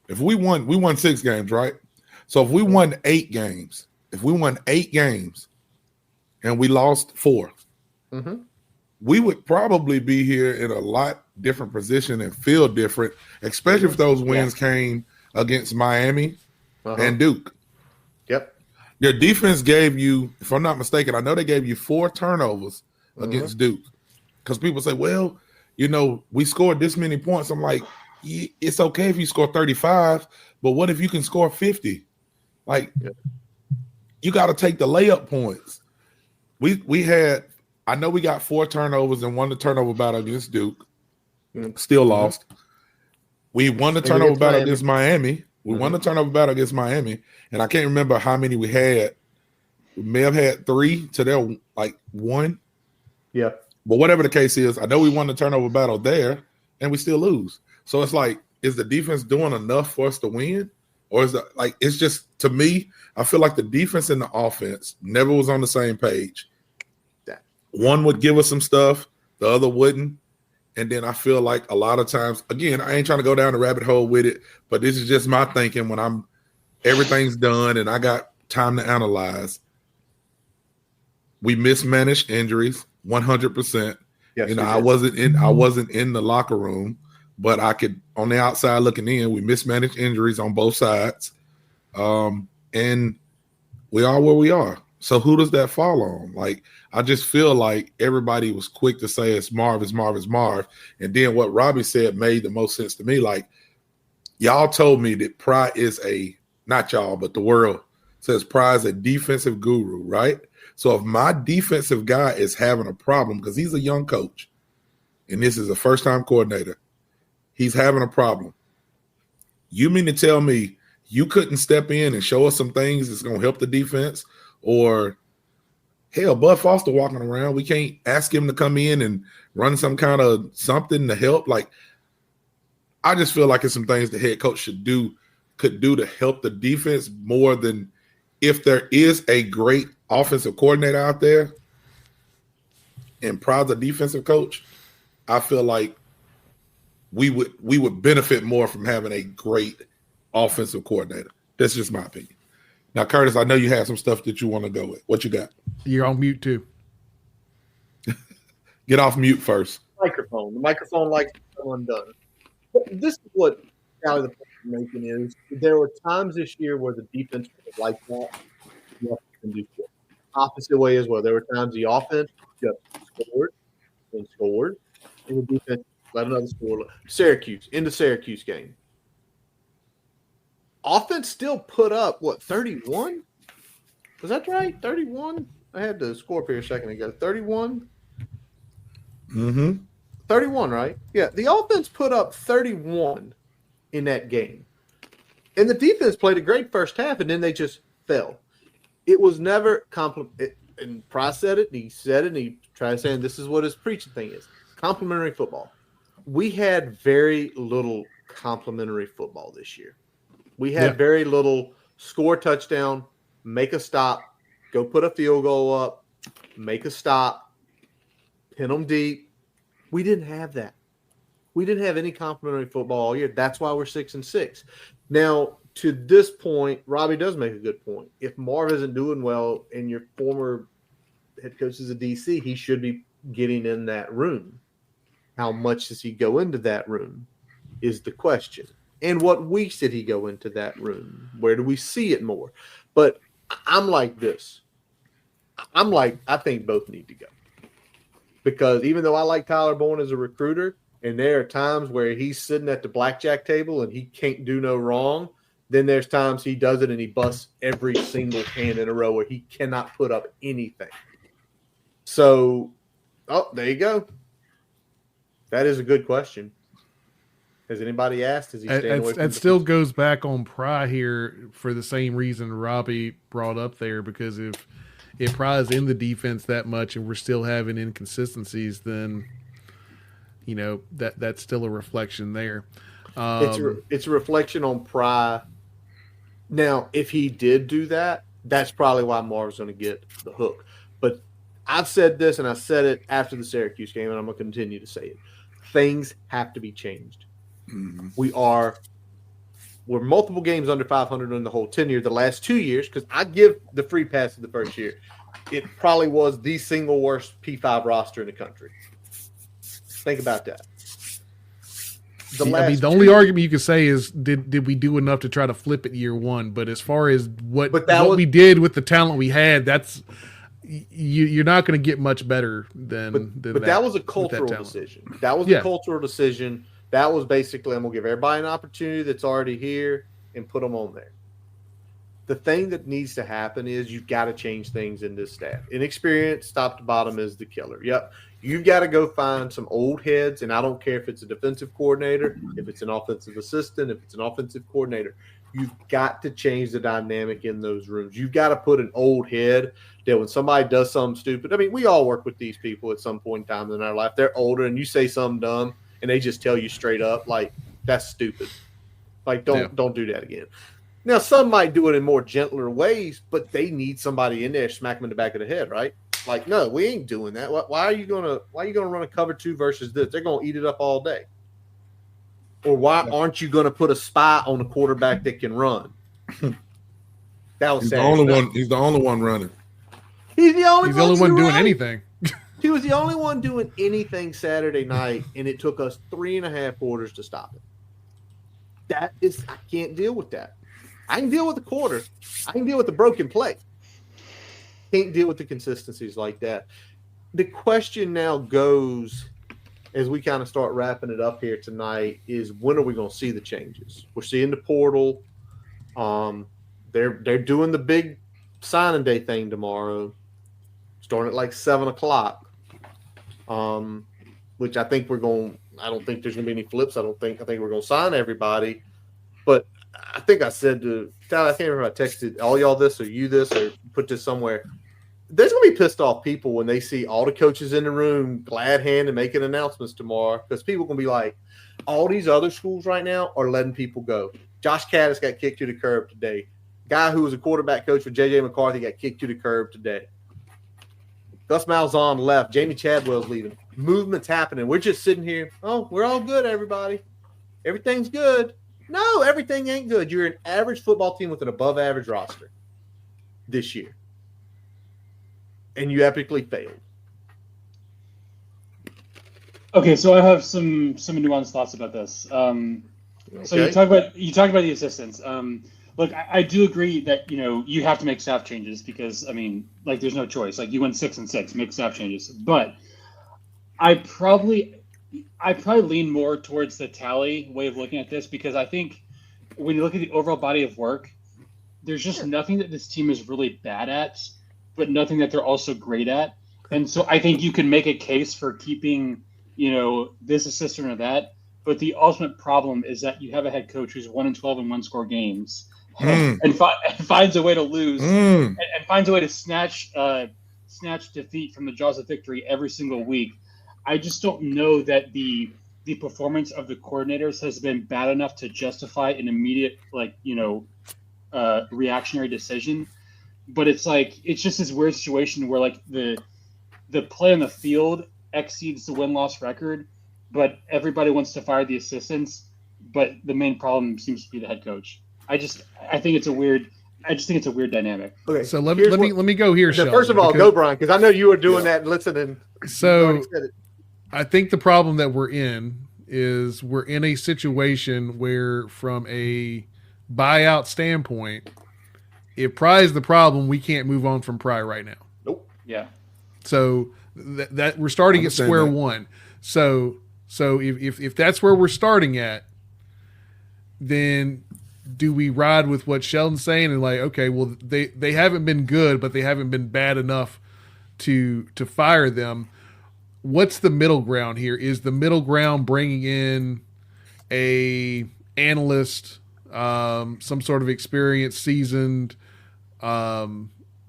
if we won 6 games, right? So if we won 8 games, and we lost 4, we would probably be here in a lot different position and feel different, especially if those wins came against Miami and Duke. Yep. Your defense gave you, if I'm not mistaken, I know they gave you 4 turnovers against Duke. Because people say, well, we scored this many points. I'm like, it's okay if you score 35, but what if you can score 50? Like, you got to take the layup points. We had, I know we got 4 turnovers and won the turnover battle against Duke. Still lost. We won the turnover battle against Miami. We won the turnover battle against Miami, and I can't remember how many we had. We may have had 3 to their 1. Yeah. But whatever the case is, I know we won the turnover battle there, and we still lose. So it's like, is the defense doing enough for us to win? Or is it's just, to me, I feel like the defense and the offense never was on the same page. One would give us some stuff, the other wouldn't. And then I feel like a lot of times, again, I ain't trying to go down the rabbit hole with it, but this is just my thinking when everything's done and I got time to analyze. We mismanaged injuries 100%. Yes, I wasn't in the locker room, but I could, on the outside looking in, we mismanaged injuries on both sides. And we are where we are. So who does that fall on? Like, I just feel like everybody was quick to say it's Marv. And then what Robbie said made the most sense to me. Like, y'all told me that Pry is not y'all, but the world says Pry is a defensive guru, right? So if my defensive guy is having a problem, because he's a young coach, and this is a first-time coordinator, he's having a problem. You mean to tell me you couldn't step in and show us some things that's going to help the defense? Or, hell, Bud Foster walking around, we can't ask him to come in and run some kind of something to help? Like, I just feel like it's some things the head coach could do to help the defense more than if there is a great offensive coordinator out there and Pry's a defensive coach. I feel like we would benefit more from having a great offensive coordinator. That's just my opinion. Now, Curtis, I know you have some stuff that you want to go with. What you got? You're on mute too. Get off mute first. The microphone likes undone. But this is what Callie the point I'm making is there were times this year where the defense was like that. The offense can do it. Opposite way as well. There were times the offense just scored, and the defense let another score. In the Syracuse game. Offense still put up, 31? Was that right? 31? I had the score up here a second ago. 31? 31, right? Yeah, the offense put up 31 in that game. And the defense played a great first half, and then they just fell. It was never and Price said it, and he tried saying this is what his preaching thing is. Complimentary football. We had very little complimentary football this year. We had very little score touchdown, make a stop, go put a field goal up, make a stop, pin them deep. We didn't have that. We didn't have any complimentary football all year. That's why we're 6-6. Now, to this point, Robbie does make a good point. If Marv isn't doing well and your former head coach is a DC, he should be getting in that room. How much does he go into that room is the question. And what weeks did he go into that room? Where do we see it more? But I'm like this. I think both need to go. Because even though I like Tyler Bourne as a recruiter, and there are times where he's sitting at the blackjack table and he can't do no wrong, then there's times he does it and he busts every single hand in a row where he cannot put up anything. So, there you go. That is a good question. Has anybody asked? Is he staying away from That still goes back on Pry here for the same reason Robbie brought up there, because if Pry is in the defense that much and we're still having inconsistencies, then that's still a reflection there. It's a reflection on Pry. Now, if he did do that, that's probably why Marv's going to get the hook. But I've said this, and I said it after the Syracuse game, and I'm going to continue to say it. Things have to be changed. Mm-hmm. We're multiple games under 500 in the whole tenure. The last 2 years, because I give the free pass of the first year, it probably was the single worst P5 roster in the country. Think about that. The only argument you could say is did we do enough to try to flip it year one? But as far as what we did with the talent we had, that's you're not going to get much better than that. But that was a cultural decision. That was a cultural decision. That was basically, I'm going to give everybody an opportunity that's already here and put them on there. The thing that needs to happen is you've got to change things in this staff. Inexperience, top to bottom, is the killer. Yep. You've got to go find some old heads, and I don't care if it's a defensive coordinator, if it's an offensive assistant, if it's an offensive coordinator. You've got to change the dynamic in those rooms. You've got to put an old head that when somebody does something stupid, I mean, we all work with these people at some point in time in our life. They're older, and you say something dumb, and they just tell you straight up, like, that's stupid. Like, don't do that again. Now, some might do it in more gentler ways, but they need somebody in there to smack them in the back of the head, right? Like, no, we ain't doing that. Why are you gonna run a cover 2 versus this? They're gonna eat it up all day. Or why aren't you gonna put a spy on a quarterback that can run? That was He's the only one running. He's the only one doing anything. He was the only one doing anything Saturday night, and it took us 3.5 quarters to stop it. I can't deal with that. I can deal with the quarter. I can deal with the broken play. Can't deal with the consistencies like that. The question now goes, as we kind of start wrapping it up here tonight, is when are we going to see the changes? We're seeing the portal. They're doing the big signing day thing tomorrow, starting at like 7:00. Which I think I don't think there's going to be any flips. I think we're going to sign everybody. But I think I said to Tyler, I can't remember if I texted all y'all this or you this or put this somewhere. There's going to be pissed off people when they see all the coaches in the room glad hand and making announcements tomorrow, because people are going to be like, all these other schools right now are letting people go. Josh Caddis got kicked to the curb today. Guy who was a quarterback coach for J.J. McCarthy got kicked to the curb today. Gus Malzahn left. Jamie Chadwell's leaving. Movement's happening. We're just sitting here. Oh, we're all good, everybody. Everything's good. No, everything ain't good. You're an average football team with an above-average roster this year. And you epically failed. Okay, so I have some nuanced thoughts about this. So you talk about the assistants. Look, I do agree that you have to make staff changes because there's no choice. Like, you went 6-6, make staff changes. But I probably lean more towards the tally way of looking at this, because I think when you look at the overall body of work, there's just nothing that this team is really bad at, but nothing that they're also great at. And so I think you can make a case for keeping, this assistant or that. But the ultimate problem is that you have a head coach who's 1-12 in one-score games and finds a way to lose and finds a way to snatch defeat from the jaws of victory every single week. I just don't know that the performance of the coordinators has been bad enough to justify an immediate, reactionary decision. but it's like it's just this weird situation where like the play on the field exceeds the win-loss record, but everybody wants to fire the assistants, but the main problem seems to be the head coach. I think it's a weird dynamic. Okay, so let me go here, Sheldon. First of all, go Brian, because I know you were doing that and listening. So I think the problem that we're in is we're in a situation where, from a buyout standpoint, if Pry is the problem, we can't move on from Pry right now. Nope. Yeah. So that we're starting at square one. So if that's where we're starting at, then do we ride with what Sheldon's saying and like, okay, well they haven't been good, but they haven't been bad enough to fire them? What's the middle ground here? Is the middle ground bringing in a analyst, some sort of experienced, seasoned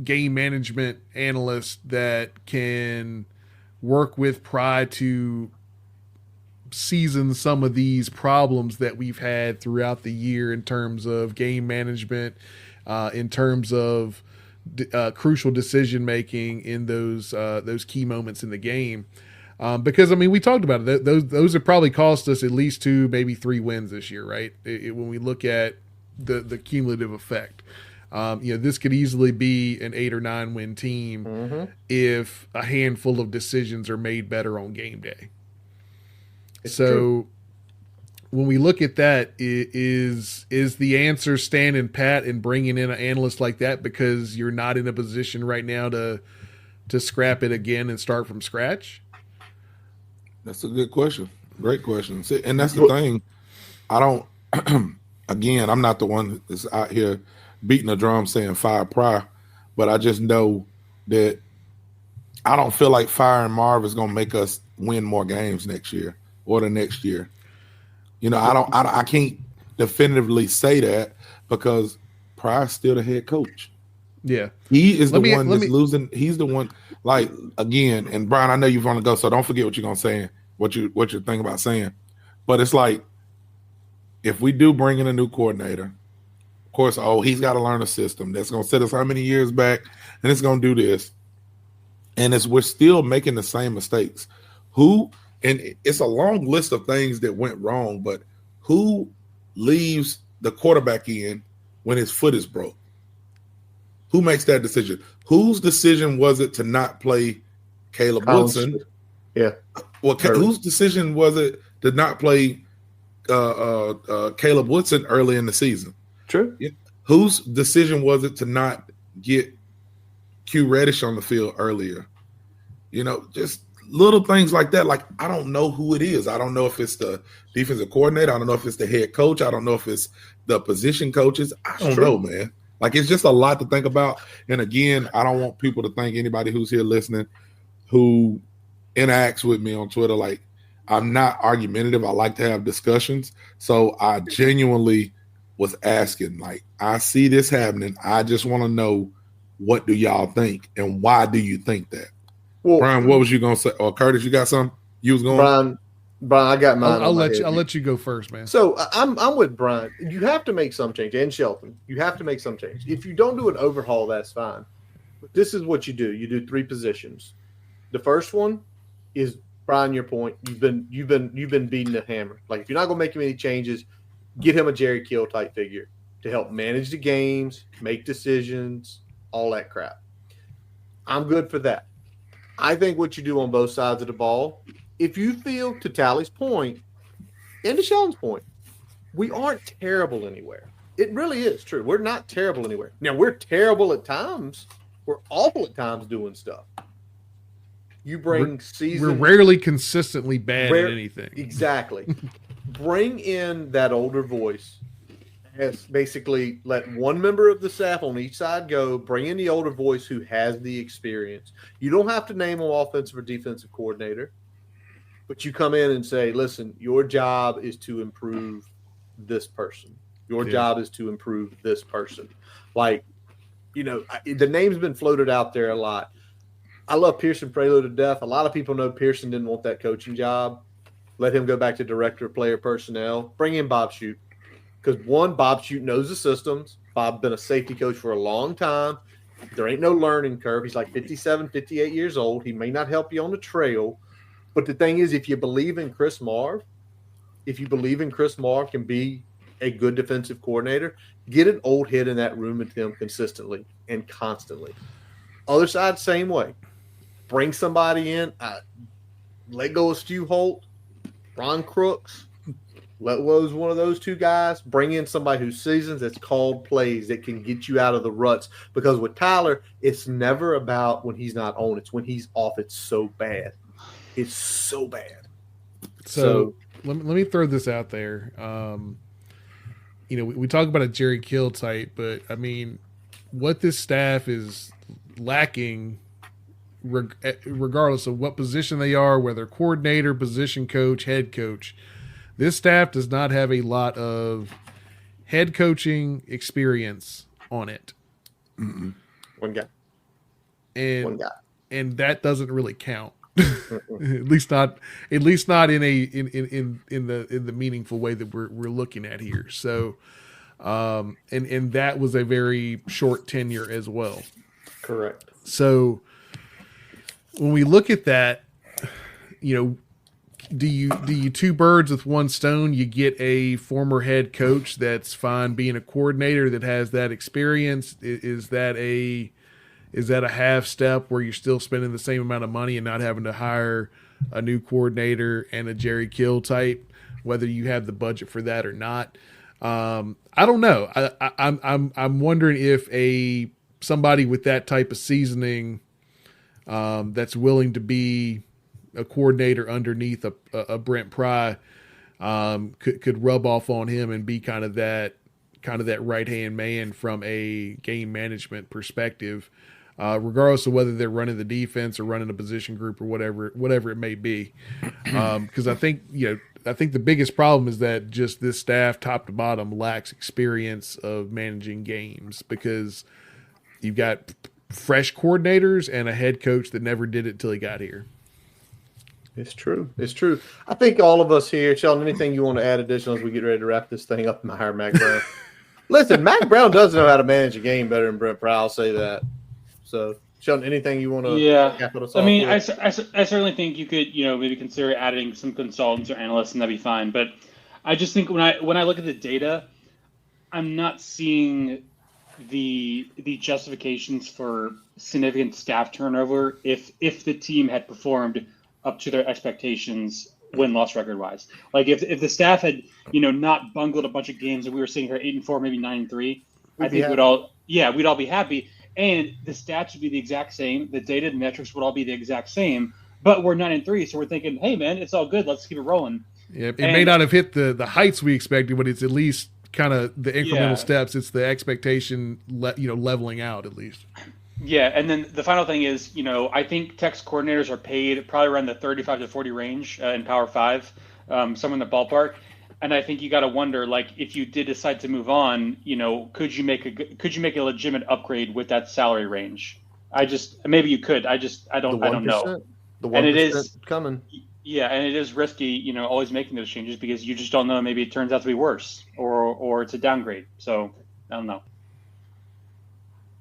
game management analyst that can work with Pry to season some of these problems that we've had throughout the year in terms of game management, in terms of crucial decision making in those key moments in the game? Because I mean, we talked about it. Those have probably cost us at least 2, maybe 3 wins this year, right? When we look at the cumulative effect, this could easily be an 8 or 9 win team if a handful of decisions are made better on game day. It's true. When we look at that, is the answer standing pat and bringing in an analyst like that because you're not in a position right now to scrap it again and start from scratch? That's a good question. Great question. See, and that's the thing. I don't. Again, I'm not the one that's out here beating a drum saying fire Pry, but I just know that I don't feel like firing Marv is going to make us win more games next year or the next year. I can't definitively say that because Pry's still the head coach. Yeah. He is the one that's losing. He's the one, like, again, and Brian, I know you want to go, so don't forget what you're going to say, what you're thinking about saying. But it's like, if we do bring in a new coordinator, of course, he's got to learn a system that's going to set us how many years back, and it's going to do this. And we're still making the same mistakes. And it's a long list of things that went wrong, but who leaves the quarterback in when his foot is broke? Who makes that decision? Whose decision was it to not play Caleb Woodson? Yeah. Well, whose decision was it to not play Caleb Woodson early in the season? True. Yeah. Whose decision was it to not get Q Reddish on the field earlier? Just little things like that. Like, I don't know who it is. I don't know if it's the defensive coordinator. I don't know if it's the head coach. I don't know if it's the position coaches. I don't know, man. Like, it's just a lot to think about. And again, I don't want people to think, anybody who's here listening who interacts with me on Twitter, like, I'm not argumentative. I like to have discussions. So I genuinely was asking, like, I see this happening. I just want to know, what do y'all think? And why do you think that? Well, Brian, what was you going to say? Or Curtis, you got something you was going? Brian, I got mine. I'll let you go first, man. So I'm with Brian. You have to make some change, and Shelton. You have to make some change. If you don't do an overhaul, that's fine. But this is what you do. You do 3 positions. The first one is, Brian, your point. You've been beating the hammer. Like, if you're not going to make him any changes, get him a Jerry Kill type figure to help manage the games, make decisions, all that crap. I'm good for that. I think what you do on both sides of the ball, if you feel, to Tally's point and to Sheldon's point, we aren't terrible anywhere. It really is true. We're not terrible anywhere. Now, we're terrible at times. We're awful at times doing stuff. You bring We're rarely consistently bad at anything. Exactly. Bring in that older voice. Has basically let one member of the staff on each side go. Bring in the older voice who has the experience. You don't have to name an offensive or defensive coordinator, but you come in and say, listen, your job is to improve this person. Your job is to improve this person. Like, the name's been floated out there a lot. I love Pearson Prelo to death. A lot of people know Pearson didn't want that coaching job. Let him go back to director of player personnel. Bring in Bob Shute. Because, one, Bob Shute knows the systems. Bob's been a safety coach for a long time. There ain't no learning curve. He's like 57, 58 years old. He may not help you on the trail. But the thing is, if you believe in Chris Marv can be a good defensive coordinator, get an old head in that room with him consistently and constantly. Other side, same way. Bring somebody in. Let go of Stu Holt, Ron Crooks. Let go of one of those two guys. Bring in somebody who's seasons, that's called plays, that can get you out of the ruts. Because with Tyler, it's never about when he's not on. It's when he's off. It's so bad. It's so bad. So let me throw this out there. We talk about a Jerry Kill type, but I mean, what this staff is lacking, regardless of what position they are, whether coordinator, position coach, head coach, this staff does not have a lot of head coaching experience on it. Mm-mm. One guy. And that doesn't really count. at least not in the meaningful way that we're looking at here. So and that was a very short tenure as well. Correct. So when we look at that, do you two birds with one stone? You get a former head coach that's fine being a coordinator that has that experience. Is that a half step where you're still spending the same amount of money and not having to hire a new coordinator and a Jerry Kill type, whether you have the budget for that or not? I don't know. I'm wondering if somebody with that type of seasoning that's willing to be a coordinator underneath a Brent Pry could rub off on him and be kind of that right hand man from a game management perspective, regardless of whether they're running the defense or running a position group or whatever it may be. Because I think the biggest problem is that just this staff, top to bottom, lacks experience of managing games, because you've got fresh coordinators and a head coach that never did it till he got here. It's true. I think all of us here, Sheldon, anything you want to add additional as we get ready to wrap this thing up and hire Mac Brown? Listen, Mac Brown does know how to manage a game better than Brent Pry. I'll say that. So, Sheldon, anything you want to cap us off? I mean, I certainly think you could, maybe consider adding some consultants or analysts, and that'd be fine. But I just think when I look at the data, I'm not seeing the justifications for significant staff turnover if the team had performed up to their expectations win-loss record-wise. Like if the staff had, not bungled a bunch of games and we were sitting here 8-4, maybe 9-3, I think we'd all be happy. And the stats would be the exact same. The data and metrics would all be the exact same. But we're 9-3, so we're thinking, hey man, it's all good. Let's keep it rolling. Yeah, it may not have hit the heights we expected, but it's at least kind of the incremental steps. It's the expectation, leveling out at least. Yeah, and then the final thing is, I think Tech's coordinators are paid probably around the 35 to 40 range in Power 5, somewhere in the ballpark. And I think you got to wonder, like, if you did decide to move on, could you make a legitimate upgrade with that salary range? Maybe you could. I don't know. The 1% coming. Yeah, and it is risky, always making those changes because you just don't know. Maybe it turns out to be worse or it's a downgrade. So I don't know.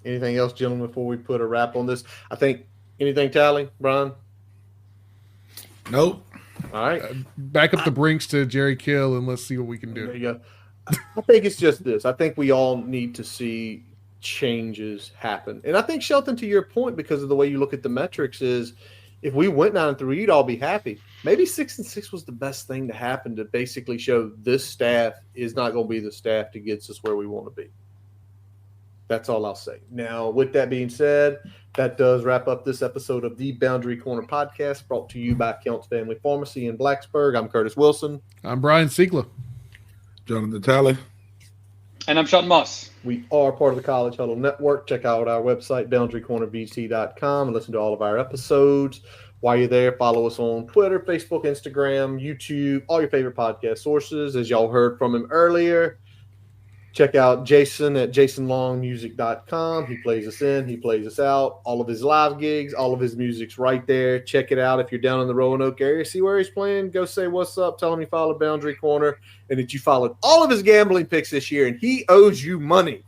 Anything else, gentlemen, before we put a wrap on this? I think anything, Tally, Brian? Nope. All right. Back up the Brinks to Jerry Kill and let's see what we can do. There you go. I think it's just this. I think we all need to see changes happen. And I think, Shelton, to your point, because of the way you look at the metrics, is if we went 9-3, you'd all be happy. Maybe 6-6 was the best thing to happen to basically show this staff is not going to be the staff that gets us where we want to be. That's all I'll say. Now, with that being said, that does wrap up this episode of the Boundary Corner podcast, brought to you by Counts Family Pharmacy in Blacksburg. I'm Curtis Wilson. I'm Brian Siegler. Jonathan Talley. And I'm Sheldon Moss. We are part of the College Huddle Network. Check out our website, boundarycornerbc.com, and listen to all of our episodes. While you're there, follow us on Twitter, Facebook, Instagram, YouTube, all your favorite podcast sources. As y'all heard from him earlier, check out Jason at jasonlongmusic.com. He plays us in. He plays us out. All of his live gigs, all of his music's right there. Check it out if you're down in the Roanoke area. See where he's playing. Go say what's up. Tell him you followed Boundary Corner and that you followed all of his gambling picks this year, and he owes you money.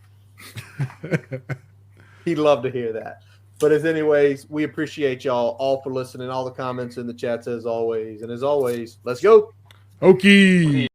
He'd love to hear that. But as anyways, we appreciate y'all all for listening, all the comments in the chats as always. And as always, let's go. Hokies.